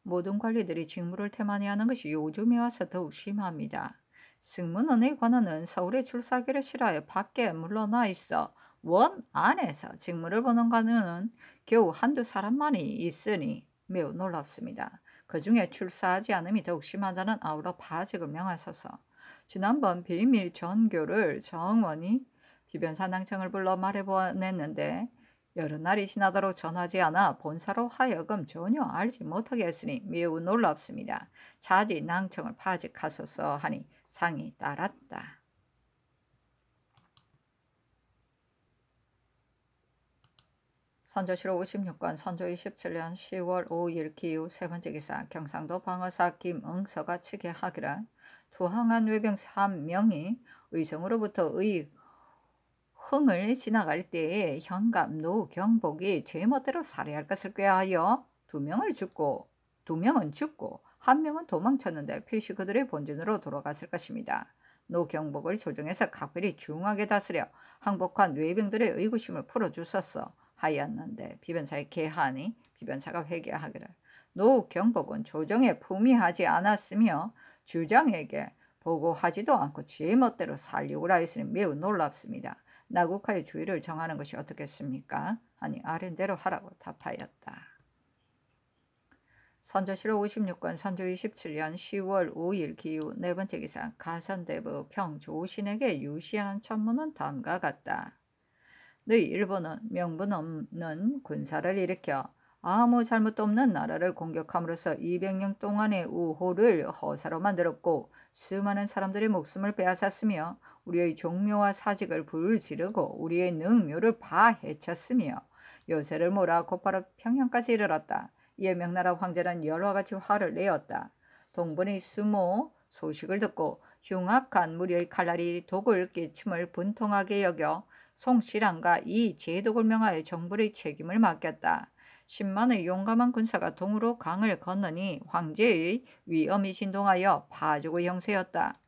모든 관리들이 직무를 태만히 하는 것이 요즘에 와서 더욱 심합니다. 승문원의 관원은 서울에 출사하기를 싫어하여 밖에 물러나 있어 원 안에서 직무를 보는 관원은 겨우 한두 사람만이 있으니 매우 놀랍습니다. 그 중에 출사하지 않음이 더욱 심한 자는 아우러 파직을 명하소서. 지난번 비밀 전교를 정원이 비변사낭청을 불러 말해보냈는데 여러 날이 지나도록 전하지 않아 본사로 하여금 전혀 알지 못하게 했으니 매우 놀랍습니다. 차지 낭청을 파직하소서 하니 상이 따랐다. 선조실록 56권 선조 27년 10월 5일 기후 세 번째 기사 경상도 방어사 김응서가 측에 하기를 투항한 외병 3명이 의성으로부터 흥을 지나갈 때에 현감 노경복이 제멋대로 살해할 것을 꾀하여 2명은 죽고 1명은 도망쳤는데 필시 그들의 본진으로 돌아갔을 것입니다. 노경복을 조정해서 각별히 중하게 다스려 항복한 외병들의 의구심을 풀어주었어 하였는데 비변사의 개하니 비변사가 회개하기를 노경복은 조정에 품위하지 않았으며 주장에게 보고하지도 않고 제멋대로 살육을 하였으니 매우 놀랍습니다. 나국하의 주의를 정하는 것이 어떻겠습니까? 하니 아랜대로 하라고 답하였다. 선조실록 56권 선조 27년 10월 5일 기후 네 번째 기사 가선대부 평조신에게 유시하는 천문은 다음과 같다. 너희 일본은 명분 없는 군사를 일으켜 아무 잘못도 없는 나라를 공격함으로써 200년 동안의 우호를 허사로 만들었고 수많은 사람들의 목숨을 빼앗았으며 우리의 종묘와 사직을 불지르고 우리의 능묘를 파헤쳤으며 요새를 몰아 곧바로 평양까지 이르렀다. 이에 명나라 황제는 열화 같이 화를 내었다. 동분의 수모 소식을 듣고 흉악한 무리의 칼날이 독을 끼침을 분통하게 여겨 송신랑과 이 제독을 명하여 정부의 책임을 맡겼다. 10만의 용감한 군사가 동으로 강을 건너니 황제의 위엄이 진동하여 파죽의 형세였다.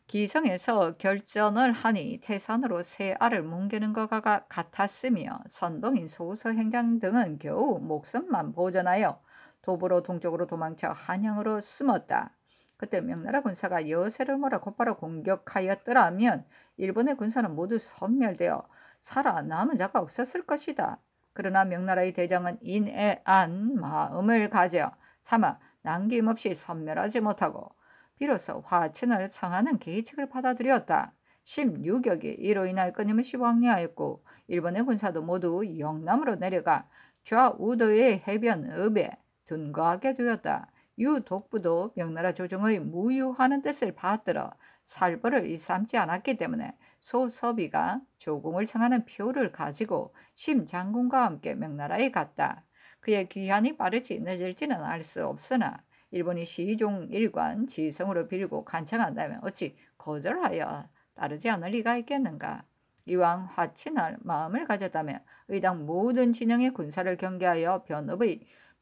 기성에서 결전을 하니 태산으로 새 알을 뭉개는 것과 같았으며 선동인 소서행장 등은 겨우 목숨만 보전하여 도보로 동쪽으로 도망쳐 한양으로 숨었다. 그때 명나라 군사가 여세를 몰아 곧바로 공격하였더라면 일본의 군사는 모두 섬멸되어 살아남은 자가 없었을 것이다. 그러나 명나라의 대장은 인애한 마음을 가져 차마 남김없이 섬멸하지 못하고 비로소 화친을 청하는 계책을 받아들였다. 16격이 이로 인하여 끊임없이 왕래하였고 일본의 군사도 모두 영남으로 내려가 좌우도의 해변읍에 둔거하게 되었다. 유독부도 명나라 조정의 무유하는 뜻을 받들어 살벌을 일삼지 않았기 때문에 소서비가 조공을 청하는 표를 가지고 심장군과 함께 명나라에 갔다. 그의 귀환이 빠를지 늦을지는 알 수 없으나 일본이 시종일관 지성으로 빌고 간청한다면 어찌 거절하여 따르지 않을 리가 있겠는가. 이왕 화친할 마음을 가졌다면 의당 모든 진영의 군사를 경계하여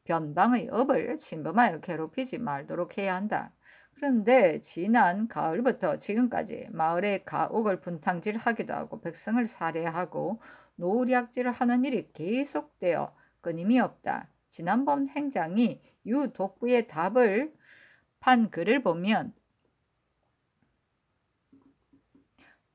변방의 업을 침범하여 괴롭히지 말도록 해야 한다. 그런데 지난 가을부터 지금까지 마을의 가옥을 분탕질하기도 하고 백성을 살해하고 노략질을 하는 일이 계속되어 끊임이 없다. 지난번 행장이 유독부의 답을 판 글을 보면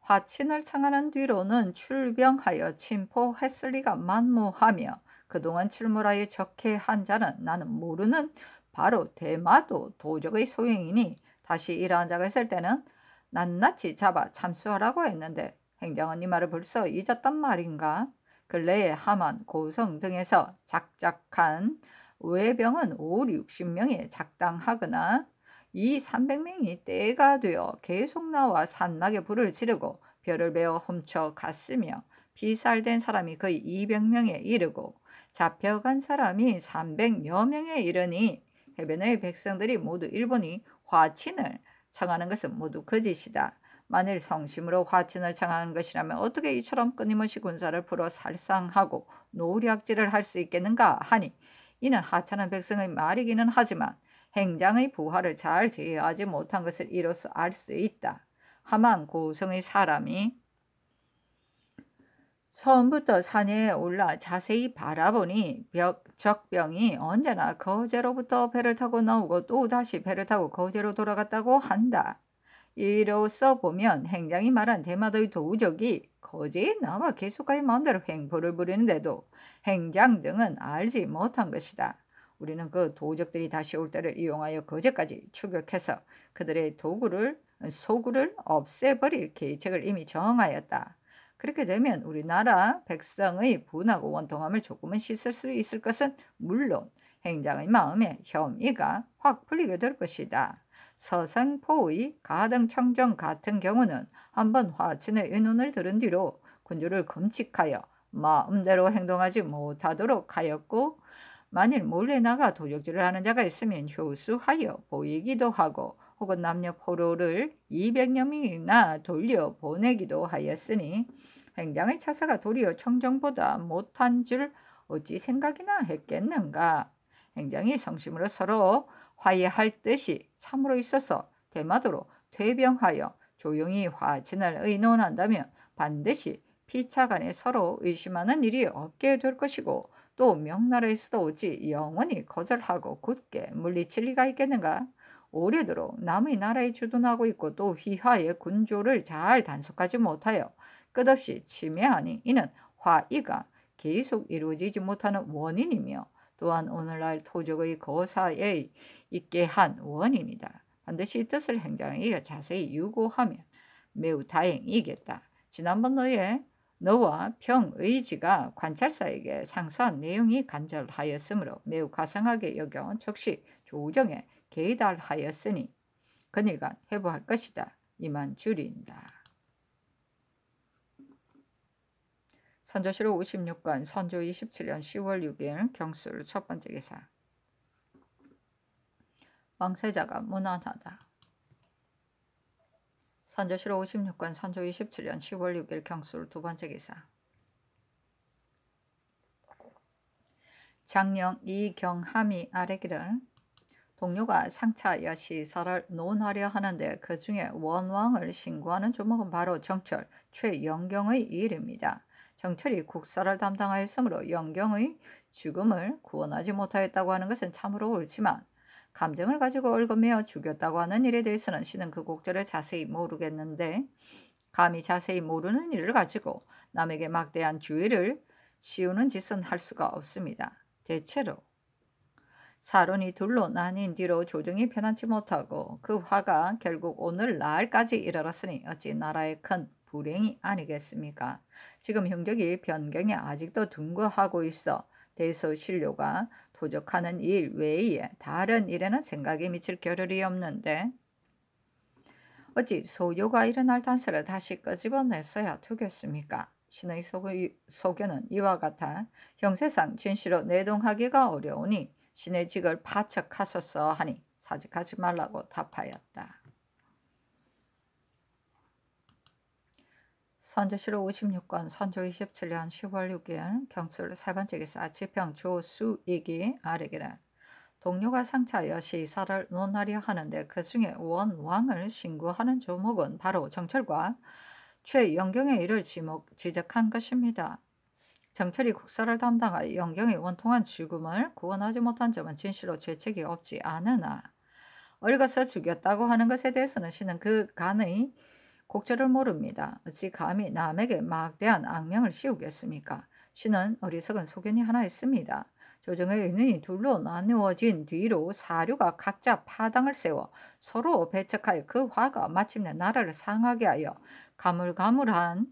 화친을 청하는 뒤로는 출병하여 침포했을 리가 만무하며 그동안 출몰하여 적해한 자는 나는 모르는 바로 대마도 도적의 소행이니 다시 이러한 자가 있을 때는 낱낱이 잡아 참수하라고 했는데 행장은 이 말을 벌써 잊었단 말인가? 근래에 함안, 고성 등에서 작작한 외병은 5, 60명에 작당하거나 이 300명이 때가 되어 계속 나와 산막에 불을 지르고 별을 베어 훔쳐 갔으며 피살된 사람이 거의 200명에 이르고 잡혀간 사람이 300여 명에 이르니 해변의 백성들이 모두 일본이 화친을 청하는 것은 모두 거짓이다. 만일 성심으로 화친을 청하는 것이라면 어떻게 이처럼 끊임없이 군사를 풀어 살상하고 노략질을 할 수 있겠는가 하니 이는 하찮은 백성의 말이기는 하지만 행장의 부하를 잘 제어하지 못한 것을 이로써 알 수 있다. 하만 고성의 사람이 처음부터 산에 올라 자세히 바라보니 적병이 언제나 거제로부터 배를 타고 나오고 또 다시 배를 타고 거제로 돌아갔다고 한다. 이로써 보면 행장이 말한 대마도의 도적이 거제에 나와 계속하여 마음대로 횡포를 부리는데도 행장 등은 알지 못한 것이다. 우리는 그 도적들이 다시 올 때를 이용하여 거제까지 추격해서 그들의 소굴을 없애버릴 계책을 이미 정하였다. 그렇게 되면 우리나라 백성의 분하고 원통함을 조금은 씻을 수 있을 것은 물론 행장의 마음에 혐의가 확 풀리게 될 것이다. 서생포의 가등청정 같은 경우는 한번 화친의 의논을 들은 뒤로 군주를 금칙하여 마음대로 행동하지 못하도록 하였고 만일 몰래 나가 도적질을 하는 자가 있으면 효수하여 보이기도 하고 혹은 남녀 포로를 200여 명이나 돌려보내기도 하였으니 행장의 차사가 도리어 청정보다 못한 줄 어찌 생각이나 했겠는가. 행장이 성심으로 서로 화해할 뜻이 참으로 있어서 대마도로 퇴병하여 조용히 화친을 의논한다면 반드시 피차 간에 서로 의심하는 일이 없게 될 것이고, 또 명나라에서도 어찌 영원히 거절하고 굳게 물리칠 리가 있겠는가? 오래도록 남의 나라에 주둔하고 있고 또 휘하의 군조를 잘 단속하지 못하여 끝없이 침해하니 이는 화의가 계속 이루어지지 못하는 원인이며, 또한 오늘날 토족의 거사에 있게 한 원인이다. 반드시 이 뜻을 행장에게 자세히 유고하면 매우 다행이겠다. 지난번 너와 평의지가 관찰사에게 상세한 내용이 간절하였으므로 매우 가상하게 여겨 즉시 조정에 계달하였으니 그일간 회부할 것이다. 이만 줄인다. 선조실록 56권 선조 27년 10월 6일 경술 첫 번째 기사. 왕세자가 무난하다. 선조실록 56권 선조 27년 10월 6일 경술 두 번째 기사. 장령 이경함이 아뢰기를 동료가 상차하여 시설을 논하려 하는데 그 중에 원왕을 신고하는 조목은 바로 정철 최영경의 일입니다. 정철이 국사를 담당하였으므로 영경의 죽음을 구원하지 못하였다고 하는 것은 참으로 옳지만, 감정을 가지고 얽어매어 죽였다고 하는 일에 대해서는 신은 그 곡절을 자세히 모르겠는데, 감히 자세히 모르는 일을 가지고 남에게 막대한 주의를 씌우는 짓은 할 수가 없습니다. 대체로 사론이 둘로 나뉜 뒤로 조정이 편안치 못하고 그 화가 결국 오늘날까지 이르렀으니 어찌 나라의 큰 불행이 아니겠습니까? 지금 형적이 변경에 아직도 둔거하고 있어 대서신료가 도적하는 일 외에 다른 일에는 생각이 미칠 겨를이 없는데 어찌 소요가 일어날 단서를 다시 끄집어냈어야 되겠습니까? 신의 소견은 이와 같아 형세상 진실로 내동하기가 어려우니 신의 직을 파척하소서 하니 사직하지 말라고 답하였다. 선조실록 56권 선조 27년 10월 6일 경술 세 번째 기사. 지평 조수익이 아뢰기를 동료가 상차하여 시사를 논하려 하는데 그 중에 원왕을 신고하는 조목은 바로 정철과 최영경의 일을 지적한 것입니다. 정철이 국사를 담당하여 영경의 원통한 죽음을 구원하지 못한 점은 진실로 죄책이 없지 않으나 얽어서 죽였다고 하는 것에 대해서는 신은 그 간의 곡절을 모릅니다. 어찌 감히 남에게 막대한 악명을 씌우겠습니까? 신은 어리석은 소견이 하나 있습니다. 조정의 의논이 둘로 나누어진 뒤로 사류가 각자 파당을 세워 서로 배척하여 그 화가 마침내 나라를 상하게 하여 가물가물한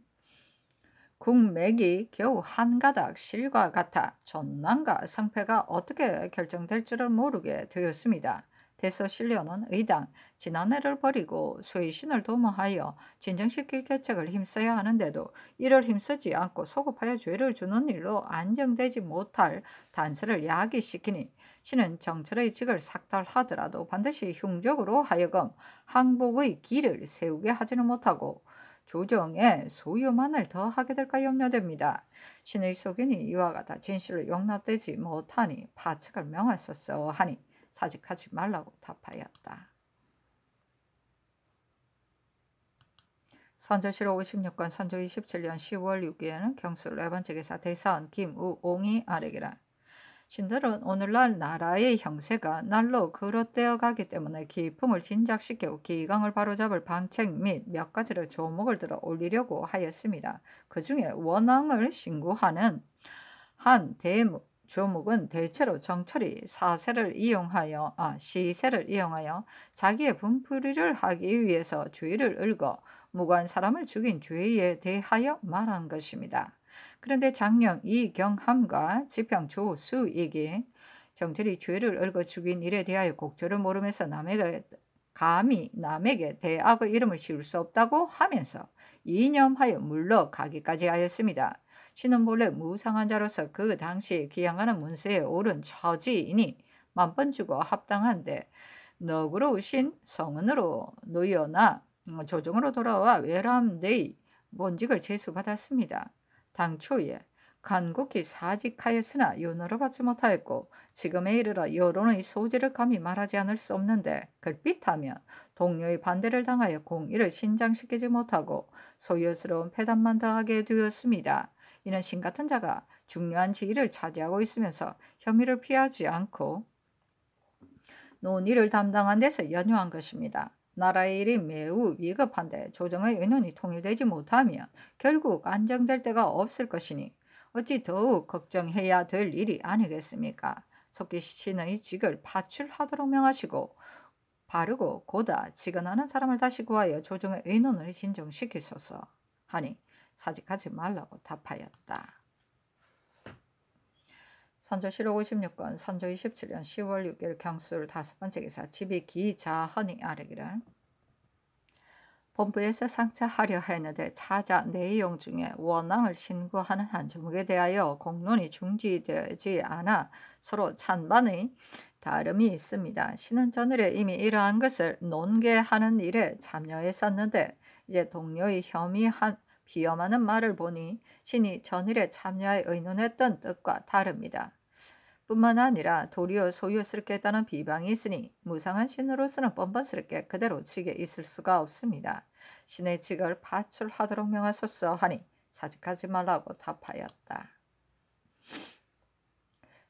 국맥이 겨우 한 가닥 실과 같아 전난과 성패가 어떻게 결정될 줄을 모르게 되었습니다. 대서신료는 의당 지난해를 버리고 쇠신을 도모하여 진정시킬 계책을 힘써야 하는데도 이를 힘쓰지 않고 소급하여 죄를 주는 일로 안정되지 못할 단서를 야기시키니 신은 정철의 직을 삭달하더라도 반드시 흉적으로 하여금 항복의 길을 세우게 하지는 못하고 조정에 소요만을 더하게 될까 염려됩니다. 신의 소견이 이와 같아 진실로 용납되지 못하니 파책을 명하소서 하니 사직하지 말라고 답하였다. 선조실록 56권 선조 27년 10월 6일 경술 네 번째 기사. 대사원 김우옹이 아뢰기를 신들은 오늘날 나라의 형세가 날로 그릇되어 가기 때문에 기풍을 진작시키고 기강을 바로잡을 방책 및 몇 가지를 조목을 들어 올리려고 하였습니다. 그 중에 원왕을 신고하는 한 조목은 대체로 정철이 시세를 이용하여 자기의 분풀이를 하기 위해서 주의를 읊어 무고한 사람을 죽인 죄에 대하여 말한 것입니다. 그런데 장령 이경함과 지평 조수익이 정철이 죄를 얽어 죽인 일에 대하여 곡절을 모르면서 감히 남에게 대악의 이름을 씌울 수 없다고 하면서 이념하여 물러가기까지 하였습니다. 신은 본래 무상한 자로서 그 당시 기양하는 문세에 오른 처지이니 만번 주고 합당한데 너그러우신 성은으로 놓여나 조정으로 돌아와 외람내의 본직을 제수받았습니다. 당초에 간곡히 사직하였으나 윤호를 받지 못하였고 지금에 이르러 여론의 소지를 감히 말하지 않을 수 없는데 글빛하면 동료의 반대를 당하여 공의를 신장시키지 못하고 소유스러운 패단만 더하게 되었습니다. 이는 신 같은 자가 중요한 지위를 차지하고 있으면서 혐의를 피하지 않고 논의를 담당한 데서 연유한 것입니다. 나라의 일이 매우 위급한데 조정의 의논이 통일되지 못하면 결국 안정될 데가 없을 것이니 어찌 더욱 걱정해야 될 일이 아니겠습니까? 속기 신의 직을 파출하도록 명하시고 바르고 고다 직언하는 사람을 다시 구하여 조정의 의논을 진정시키소서 하니 사직하지 말라고 답하였다. 선조실록 56권 선조 27년 10월 6일 경술 5번째 기사 집이 기자헌이 아뢰기를 본부에서 상차하려 했는데 차자 내용 중에 원앙을 신고하는 한 조목에 대하여 공론이 중지되지 않아 서로 찬반의 다름이 있습니다. 신은 전일에 이미 이러한 것을 논계하는 일에 참여했었는데 이제 동료의 비염하는 말을 보니 신이 전일에 참여하여 의논했던 뜻과 다릅니다. 뿐만 아니라 도리어 소유스럽게 했다는 비방이 있으니 무상한 신으로서는 뻔뻔스럽게 그대로 직에 있을 수가 없습니다. 신의 직을 파출하도록 명하소서 하니 사직하지 말라고 답하였다.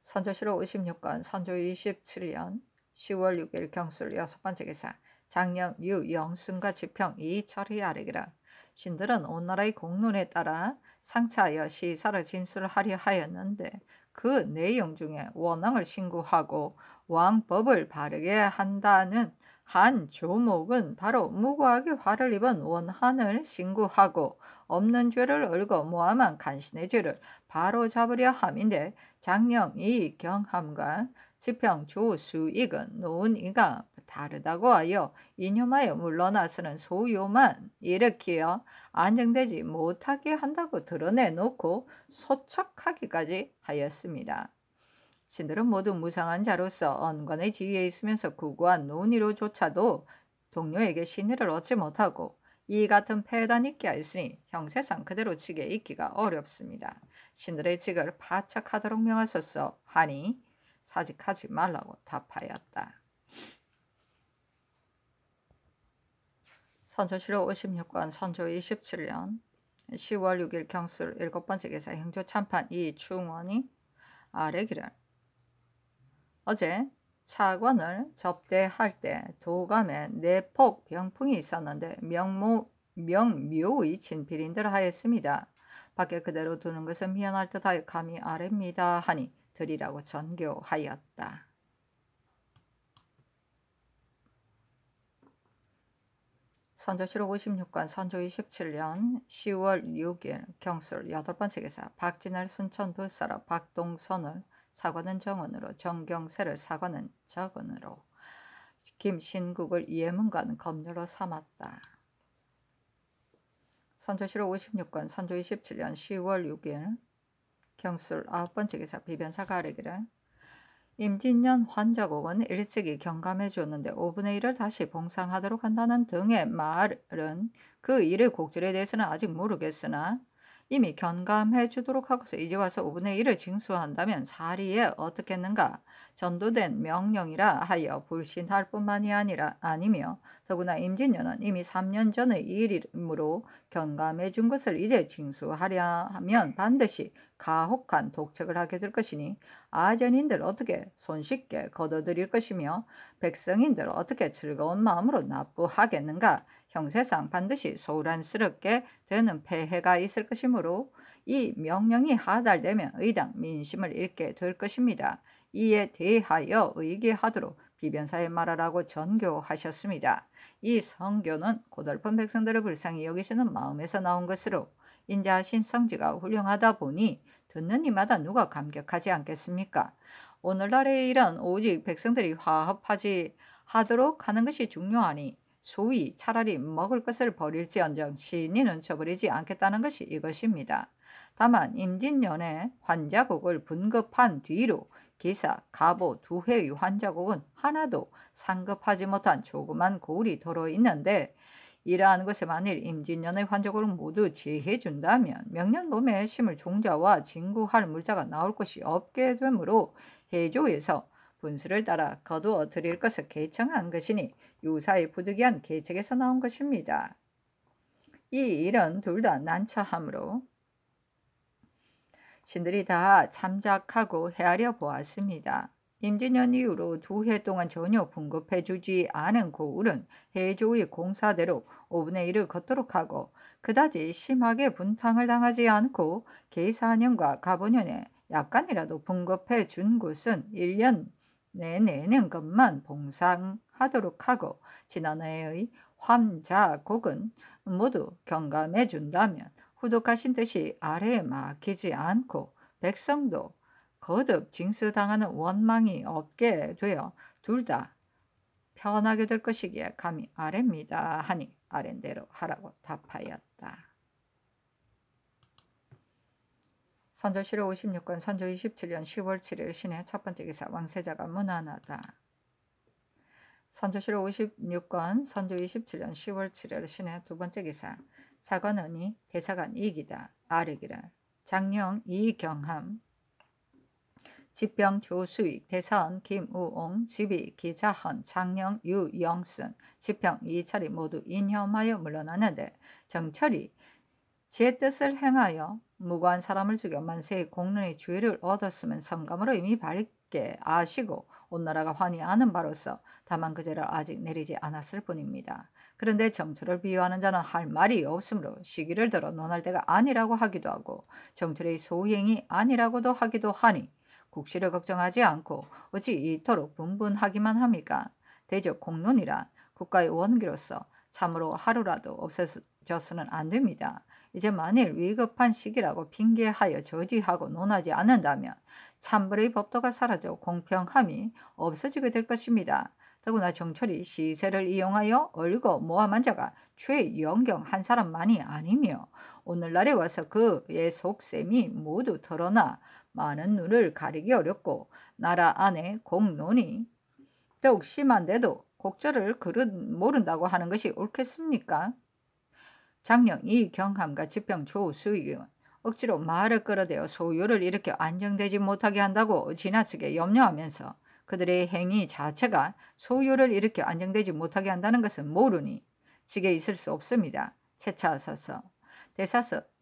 선조실록 56권 선조 27년 10월 6일 경술 6번째 기사 장령 유영순과 지평 이철이 아뢰기라 신들은 온 나라의 공론에 따라 상차하여 시사를 진술하려 하였는데 그 내용 중에 원앙을 신고하고 왕법을 바르게 한다는 한 조목은 바로 무고하게 화를 입은 원한을 신고하고 없는 죄를 얼고 모함한 간신의 죄를 바로잡으려 함인데 장령 이 경함과 지평 조수익은 논의가 다르다고 하여 이념하여 물러나서는 소요만 일으키려 안정되지 못하게 한다고 드러내놓고 소척하기까지 하였습니다. 신들은 모두 무상한 자로서 언관의 지위에 있으면서 구구한 논의로조차도 동료에게 신의를 얻지 못하고 이 같은 패단이 있게 하였으니 형세상 그대로 직에 있기가 어렵습니다. 신들의 직을 파척하도록 명하소서 하니 사직하지 말라고 답하였다. 선조실록 56권 선조 27년 10월 6일 경술 7번째 기사 행조참판 이충원이 아뢰기를 어제 차관을 접대할 때 도감에 내폭 병풍이 있었는데 명묘의 진필인들 하였습니다. 밖에 그대로 두는 것은 미안할 듯하여 감히 아뢰입니다 하니 드리라고 전교하였다. 선조실록 56권 선조 27년 10월 6일 경술 8번째 기사 박진을 순천 불사로 박동선을 사관은 정원으로 정경세를 사관은 적은으로 김신국을 예문관 검료로 삼았다. 선조실록 56권 선조 27년 10월 6일 경술 9번째 기사 비변사가 아뢰기를 임진년 환자곡은 일찍이 경감해 주었는데 5분의 1을 다시 봉상하도록 한다는 등의 말은 그 일의 곡절에 대해서는 아직 모르겠으나 이미 경감해 주도록 하고서 이제 와서 5분의 1을 징수한다면 사리에 어떻겠는가? 전도된 명령이라 하여 불신할 뿐만이 아니며 더구나 임진년은 이미 3년 전의 일이므로 경감해 준 것을 이제 징수하려 하면 반드시 가혹한 독책을 하게 될 것이니 아전인들 어떻게 손쉽게 거둬들일 것이며 백성인들 어떻게 즐거운 마음으로 납부하겠는가? 형세상 반드시 소란스럽게 되는 폐해가 있을 것이므로 이 명령이 하달되면 의당 민심을 잃게 될 것입니다. 이에 대하여 의기하도록 비변사에 말하라고 전교하셨습니다. 이 성교는 고달픈 백성들을 불쌍히 여기시는 마음에서 나온 것으로 인자하신 성지가 훌륭하다 보니 듣는 이마다 누가 감격하지 않겠습니까? 오늘날의 일은 오직 백성들이 화합하지 하도록 하는 것이 중요하니 소위 차라리 먹을 것을 버릴지언정 신의는 저버리지 않겠다는 것이 이것입니다. 다만 임진년에 환자곡을 분급한 뒤로 기사, 가보 두 해의 환자곡은 하나도 상급하지 못한 조그만 고을이 더러 있는데 이러한 것에 만일 임진년의 환자곡을 모두 제해준다면 명년 봄에 심을 종자와 진구할 물자가 나올 것이 없게 되므로 해조에서 분수를 따라 거두어 드릴 것을 계청한 것이니 유사히 부득이한 계책에서 나온 것입니다. 이 일은 둘 다 난처하므로 신들이 다 참작하고 헤아려 보았습니다. 임진년 이후로 2해 동안 전혀 분급해주지 않은 고을은 해조의 공사대로 5분의 1을 걷도록 하고 그다지 심하게 분탕을 당하지 않고 계사년과 가보년에 약간이라도 분급해 준 곳은 1년 내내는 것만 봉상하도록 하고 지난해의 환자곡은 모두 경감해 준다면 후독하신 뜻이 아래에 막히지 않고 백성도 거듭 징수당하는 원망이 없게 되어 둘 다 편하게 될 것이기에 감히 아래입니다 하니 아랜대로 하라고 답하였다. 선조실록 56권 선조 27년 10월 7일 신의 첫 번째 기사 왕세자가 무난하다. 선조실록 56권 선조 27년 10월 7일 신의 두 번째 기사 사관원이 대사관 이기다 아르기라 장령 이경함 지병 조수익 대사원 김우옹 지비 기자헌 장령 유영순 지평 이철이 모두 인혐하여 물러나는데 정철이 제 뜻을 행하여 무고한 사람을 죽여 만세의 공론의 주의를 얻었으면 성감으로 이미 밝게 아시고 온 나라가 환히 아는 바로서 다만 그 죄를 아직 내리지 않았을 뿐입니다. 그런데 정철을 비유하는 자는 할 말이 없으므로 시기를 들어 논할 때가 아니라고 하기도 하고 정철의 소행이 아니라고도 하기도 하니 국시를 걱정하지 않고 어찌 이토록 분분하기만 합니까? 대적 공론이란 국가의 원기로서 참으로 하루라도 없어져서는 안 됩니다. 이제 만일 위급한 시기라고 핑계하여 저지하고 논하지 않는다면 참벌의 법도가 사라져 공평함이 없어지게 될 것입니다. 더구나 정철이 시세를 이용하여 얼고 모함한 자가 최영경 한 사람만이 아니며 오늘날에 와서 그의 속셈이 모두 드러나 많은 눈을 가리기 어렵고 나라 안에 공론이 더욱 심한데도 곡절을 모른다고 하는 것이 옳겠습니까? 장령 이경함과 지평 조수익은 억지로 말을 끌어대어 소요를 일으켜 안정되지 못하게 한다고 지나치게 염려하면서 그들의 행위 자체가 소요를 일으켜 안정되지 못하게 한다는 것은 모르니 직에 있을 수 없습니다. 채차하소서.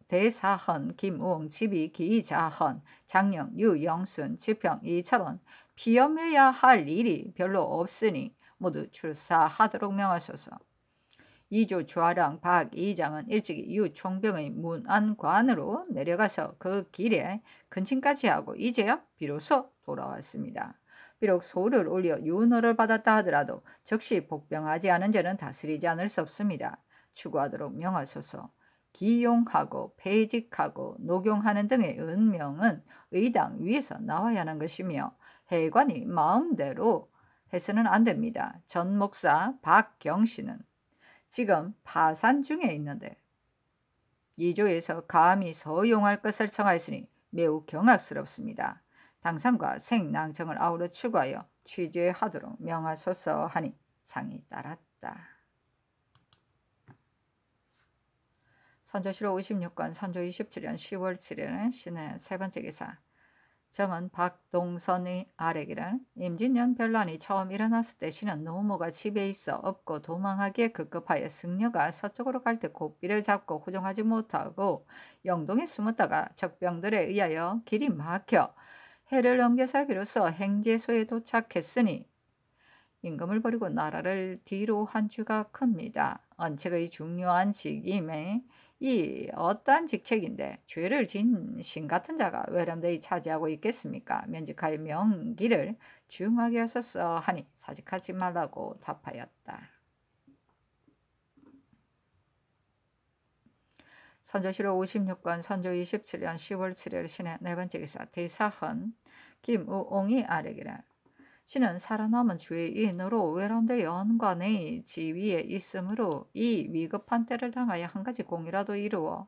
대사헌 김우웅 지비 기자헌 장령 유영순 지평 이철원 피염해야 할 일이 별로 없으니 모두 출사하도록 명하소서. 이조 주하랑 박 이장은 일찍이 유총병의 문안관으로 내려가서 그 길에 근친까지 하고 이제야 비로소 돌아왔습니다. 비록 소를 올려 윤호를 받았다 하더라도 즉시 복병하지 않은 죄는 다스리지 않을 수 없습니다. 추구하도록 명하소서. 기용하고 폐직하고 녹용하는 등의 은명은 의당 위에서 나와야 하는 것이며 해관이 마음대로 해서는 안 됩니다. 전 목사 박경씨는 지금 파산 중에 있는데 이조에서 감히 서용할 것을 청하였으니 매우 경악스럽습니다. 당상과 생낭청을 아우러 추구하여 취재하도록 명하소서 하니 상이 따랐다. 선조실록 56권 선조 27년 10월 7일 신의 세 번째 기사 정은 박동선의 아래기를 임진년 변란이 처음 일어났을 때 신은 노모가 집에 있어 없고 도망하기에 급급하여 승려가 서쪽으로 갈 때 고비를 잡고 후정하지 못하고 영동에 숨었다가 적병들에 의하여 길이 막혀 해를 넘겨서 비로소 행제소에 도착했으니 임금을 버리고 나라를 뒤로 한 주가 큽니다. 언책의 중요한 직임에 이 어떠한 직책인데 죄를 진 신 같은 자가 외람되이 차지하고 있겠습니까? 면직하여 명기를 중하게 하소서 하니 사직하지 말라고 답하였다. 선조실록 56권 선조 27년 10월 7일 신의 네 번째 기사 대사헌 김우옹이 아뢰기를 신은 살아남은 죄인으로 외람되 연관의 지위에 있으므로 이 위급한 때를 당하여 한 가지 공이라도 이루어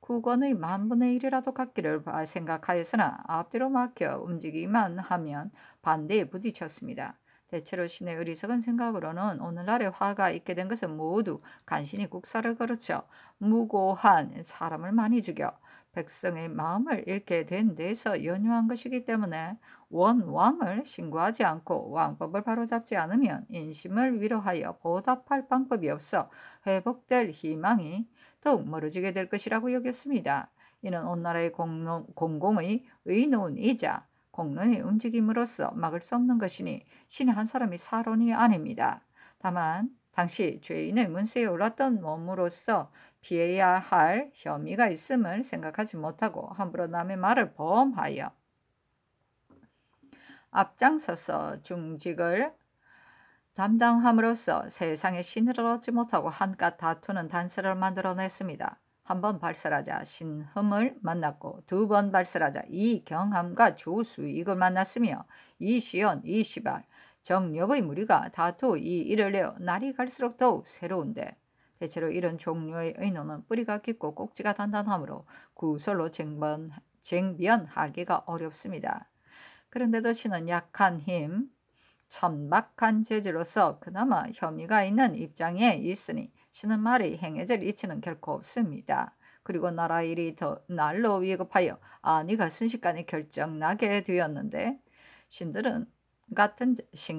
국원의 만분의 1이라도 갖기를 생각하였으나 앞뒤로 막혀 움직이기만 하면 반대에 부딪혔습니다. 대체로 신의 어리석은 생각으로는 오늘날에 화가 있게 된 것은 모두 간신히 국사를 거르쳐 무고한 사람을 많이 죽여 백성의 마음을 잃게 된 데서 연유한 것이기 때문에 원왕을 신고하지 않고 왕법을 바로잡지 않으면 인심을 위로하여 보답할 방법이 없어 회복될 희망이 더욱 멀어지게 될 것이라고 여겼습니다. 이는 온 나라의 공공의 의논이자 공론의 움직임으로써 막을 수 없는 것이니 신의 한 사람이 사론이 아닙니다. 다만 당시 죄인의 문수에 올랐던 몸으로서 피해야 할 혐의가 있음을 생각하지 못하고 함부로 남의 말을 범하여 앞장서서 중직을 담당함으로써 세상에 신을 얻지 못하고 한깟 다투는 단서를 만들어냈습니다. 한 번 발설하자 신흠을 만났고 두 번 발설하자 이경함과 조수익을 만났으며 이시연, 이시발, 정력의 무리가 다투 이 일을 내어 날이 갈수록 더욱 새로운데 대체로 이런 종류의 의논은 뿌리가 깊고 꼭지가 단단하므로 구설로 쟁변하기가 어렵습니다. 그런데도 신은 약한 힘, 천박한 재주로서 그나마 혐의가 있는 입장에 있으니 신은 말이 행해질 이치는 결코 없습니다. 그리고 나라 일이 더 날로 위급하여 안위가 순식간에 결정나게 되었는데 신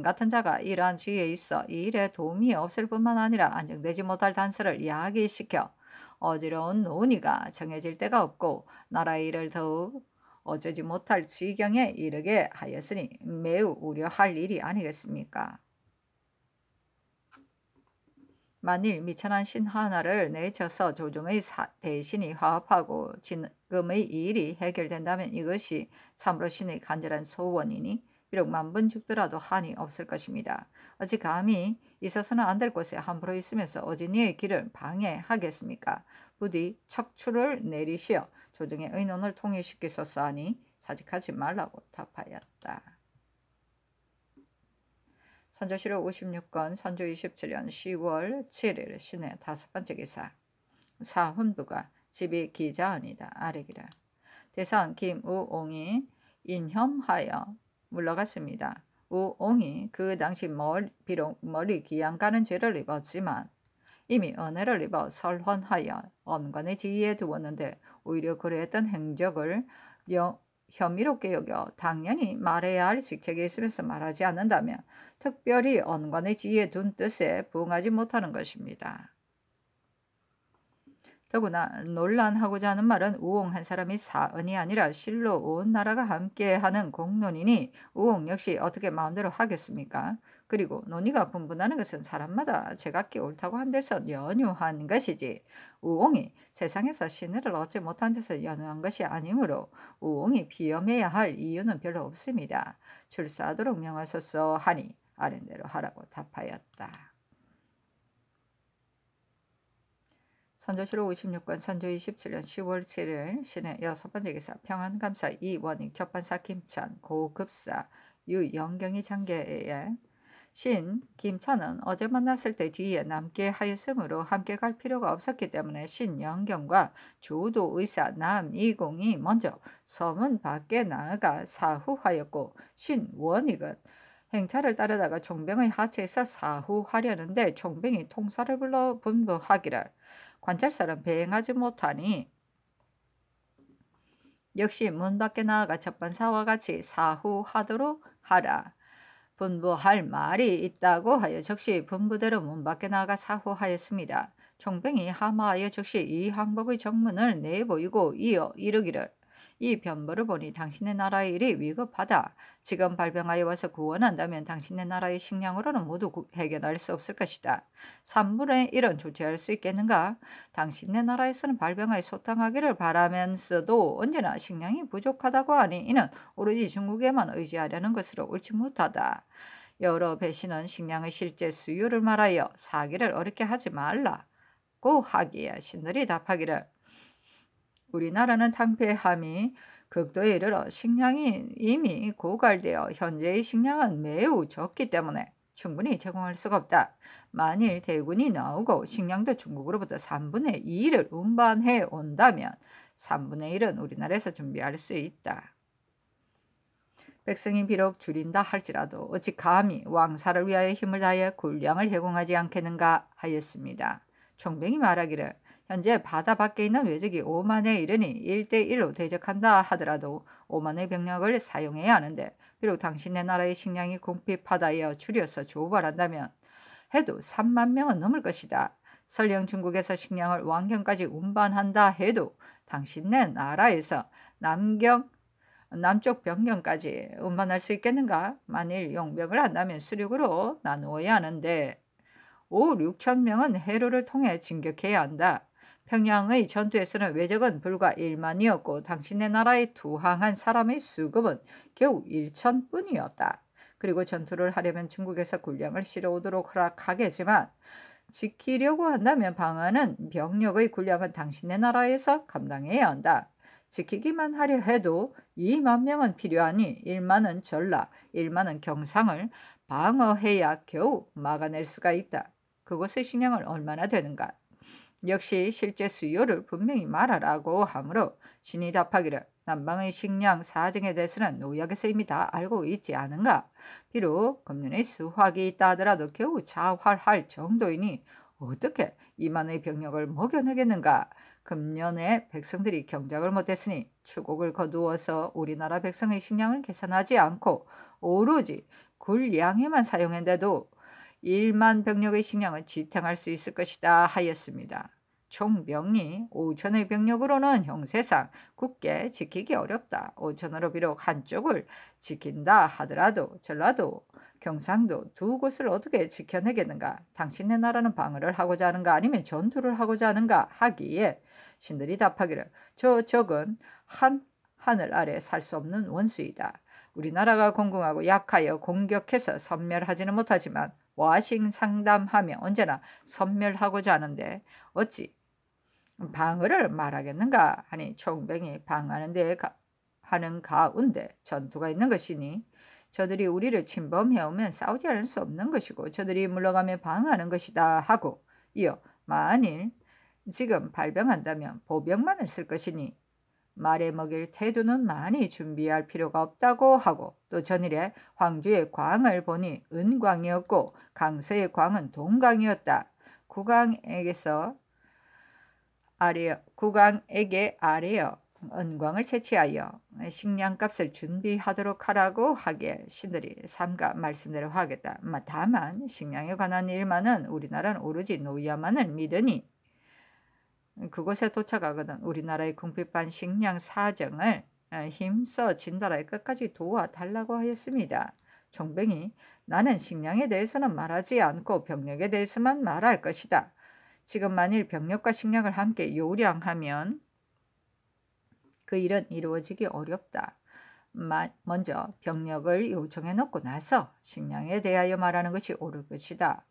같은 자가 이러한 지위에 있어 이 일에 도움이 없을 뿐만 아니라 안정되지 못할 단서를 야기시켜 어지러운 논의가 정해질 데가 없고 나라의 일을 더욱 어쩌지 못할 지경에 이르게 하였으니 매우 우려할 일이 아니겠습니까? 만일 미천한 신 하나를 내쳐서 조정의 대신이 화합하고 지금의 일이 해결된다면 이것이 참으로 신의 간절한 소원이니 비록 만분 죽더라도 한이 없을 것입니다. 어찌 감히 있어서는 안 될 곳에 함부로 있으면서 어진이의 길을 방해하겠습니까? 부디 척추를 내리시어 조정의 의논을 통일시키소서 하니 사직하지 말라고 답하였다. 선조실록 56권 선조 27년 10월 7일 신의 5번째 기사. 사훈부가 집이 기자언이다. 아래기라. 대상 김우옹이 인혐하여 물러갔습니다. 우옹이 그 당시 비록 머리 기양 가는 죄를 입었지만 이미 은혜를 입어 설헌하여 엄관의 지위에 두었는데 오히려 그러했던 행적을 혐의롭게 여겨 당연히 말해야 할 직책에 있으면서 말하지 않는다면 특별히 언관의 지위에 둔 뜻에 부응하지 못하는 것입니다. 더구나 논란하고자 하는 말은 우옹 한 사람이 사은이 아니라 실로 온 나라가 함께하는 공론이니 우옹 역시 어떻게 마음대로 하겠습니까? 그리고 논의가 분분하는 것은 사람마다 제각기 옳다고 한 데서 연유한 것이지 우옹이 세상에서 신의를 얻지 못한 데서 연유한 것이 아니므로 우옹이 비염해야 할 이유는 별로 없습니다. 출사하도록 명하소서 하니 아랜대로 하라고 답하였다. 선조실록 56권 선조 27년 10월 7일 신의 6번째 기사 평안감사 이원익 접반사 김찬 고급사 유영경이 장계에 신 김찬은 어제 만났을 때 뒤에 남게 하였으므로 함께 갈 필요가 없었기 때문에 신영경과 주도 의사 남이공이 먼저 서문 밖에 나아가 사후하였고 신원익은 행차를 따르다가 종병의 하체에서 사후하려는데 종병이 통사를 불러 분부하기를 관찰사는 배행하지 못하니 역시 문 밖에 나아가 접반사와 같이 사후하도록 하라. 분부할 말이 있다고 하여 즉시 분부대로 문 밖에 나아가 사후하였습니다. 총병이 하마하여 즉시 이 항복의 정문을 내보이고 이어 이르기를 이 변보를 보니 당신의 나라의 일이 위급하다. 지금 발병하여 와서 구원한다면 당신의 나라의 식량으로는 모두 해결할 수 없을 것이다. 3분의 1은 조치할 수 있겠는가? 당신의 나라에서는 발병하여 소탕하기를 바라면서도 언제나 식량이 부족하다고 하니 이는 오로지 중국에만 의지하려는 것으로 옳지 못하다. 여러 배신은 식량의 실제 수요를 말하여 사기를 어렵게 하지 말라고 하기에 신들이 답하기를 우리나라는 당폐함이 극도에 이르러 식량이 이미 고갈되어 현재의 식량은 매우 적기 때문에 충분히 제공할 수가 없다. 만일 대군이 나오고 식량도 중국으로부터 3분의 2를 운반해 온다면 3분의 1은 우리나라에서 준비할 수 있다. 백성이 비록 줄인다 할지라도 어찌 감히 왕사를 위하여 힘을 다하여 군량을 제공하지 않겠는가 하였습니다. 총병이 말하기를 현재 바다 밖에 있는 외적이 5만에 이르니 1대1로 대적한다 하더라도 5만의 병력을 사용해야 하는데 비록 당신네 나라의 식량이 궁핍하다여 줄여서 조발한다면 해도 3만 명은 넘을 것이다. 설령 중국에서 식량을 왕경까지 운반한다 해도 당신네 나라에서 남쪽 변경까지 운반할 수 있겠는가? 만일 용병을 한다면 수륙으로 나누어야 하는데 5, 6천 명은 해로를 통해 진격해야 한다. 평양의 전투에서는 외적은 불과 1만이었고 당신네 나라에 투항한 사람의 수급은 겨우 1천뿐이었다. 그리고 전투를 하려면 중국에서 군량을 실어오도록 허락하겠지만 지키려고 한다면 방어하는 병력의 군량은 당신네 나라에서 감당해야 한다. 지키기만 하려 해도 2만 명은 필요하니 1만은 전라, 1만은 경상을 방어해야 겨우 막아낼 수가 있다. 그곳의 식량은 얼마나 되는가? 역시 실제 수요를 분명히 말하라고 하므로 신이 답하기를 남방의 식량 사정에 대해서는 노약에서 이미 다 알고 있지 않은가? 비록 금년에 수확이 있다 하더라도 겨우 자활할 정도이니 어떻게 이만의 병력을 먹여내겠는가? 금년에 백성들이 경작을 못했으니 추곡을 거두어서 우리나라 백성의 식량을 계산하지 않고 오로지 굴량에만 사용했는데도 1만 병력의 식량을 지탱할 수 있을 것이다 하였습니다. 총병이 5천의 병력으로는 형세상 굳게 지키기 어렵다. 5천으로 비록 한쪽을 지킨다 하더라도 전라도, 경상도 두 곳을 어떻게 지켜내겠는가? 당신네 나라는 방어를 하고자 하는가 아니면 전투를 하고자 하는가 하기에 신들이 답하기를 저 적은 하늘 아래 살 수 없는 원수이다. 우리나라가 공공하고 약하여 공격해서 섬멸하지는 못하지만 와싱 상담하며 언제나 섬멸하고자 하는데 어찌 방어를 말하겠는가 하니 총병이 방어하는 데 하는 가운데 전투가 있는 것이니 저들이 우리를 침범해오면 싸우지 않을 수 없는 것이고 저들이 물러가며 방어하는 것이다 하고 이어 만일 지금 발병한다면 보병만을 쓸 것이니 말에 먹일 태도는 많이 준비할 필요가 없다고 하고 또 전일에 황주의 광을 보니 은광이었고 강서의 광은 동광이었다. 국왕에게 아뢰어 은광을 채취하여 식량값을 준비하도록 하라고 하기에 신들이 삼가 말씀대로 하겠다. 다만 식량에 관한 일만은 우리나라는 오로지 노야만을 믿으니 그곳에 도착하거든 우리나라의 궁핍한 식량 사정을 힘써 진달아의 끝까지 도와달라고 하였습니다. 총병이 나는 식량에 대해서는 말하지 않고 병력에 대해서만 말할 것이다. 지금 만일 병력과 식량을 함께 요량하면 그 일은 이루어지기 어렵다. 먼저 병력을 요청해 놓고 나서 식량에 대하여 말하는 것이 옳을 것이다.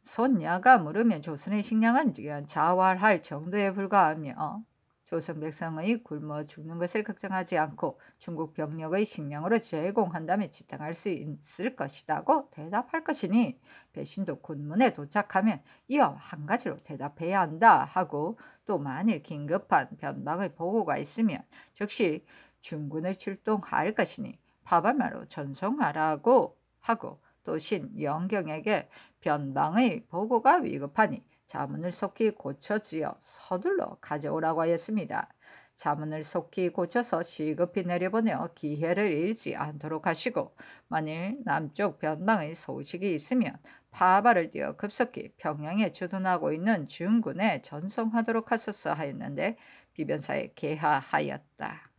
손야가 물으면 조선의 식량은 자활할 정도에 불과하며 조선 백성의 굶어 죽는 것을 걱정하지 않고 중국 병력의 식량으로 제공한다면 지탱할 수 있을 것이라고 대답할 것이니 배신도 군문에 도착하면 이어 한 가지로 대답해야 한다 하고 또 만일 긴급한 변방의 보고가 있으면 즉시 중군을 출동할 것이니 파발마로 전송하라고 하고 또 신영경에게 변방의 보고가 위급하니 자문을 속히 고쳐지어 서둘러 가져오라고 하였습니다. 자문을 속히 고쳐서 시급히 내려보내어 기회를 잃지 않도록 하시고 만일 남쪽 변방의 소식이 있으면 파발을 띄어 급속히 평양에 주둔하고 있는 중군에 전송하도록 하소서 하였는데 비변사에 계하하였다.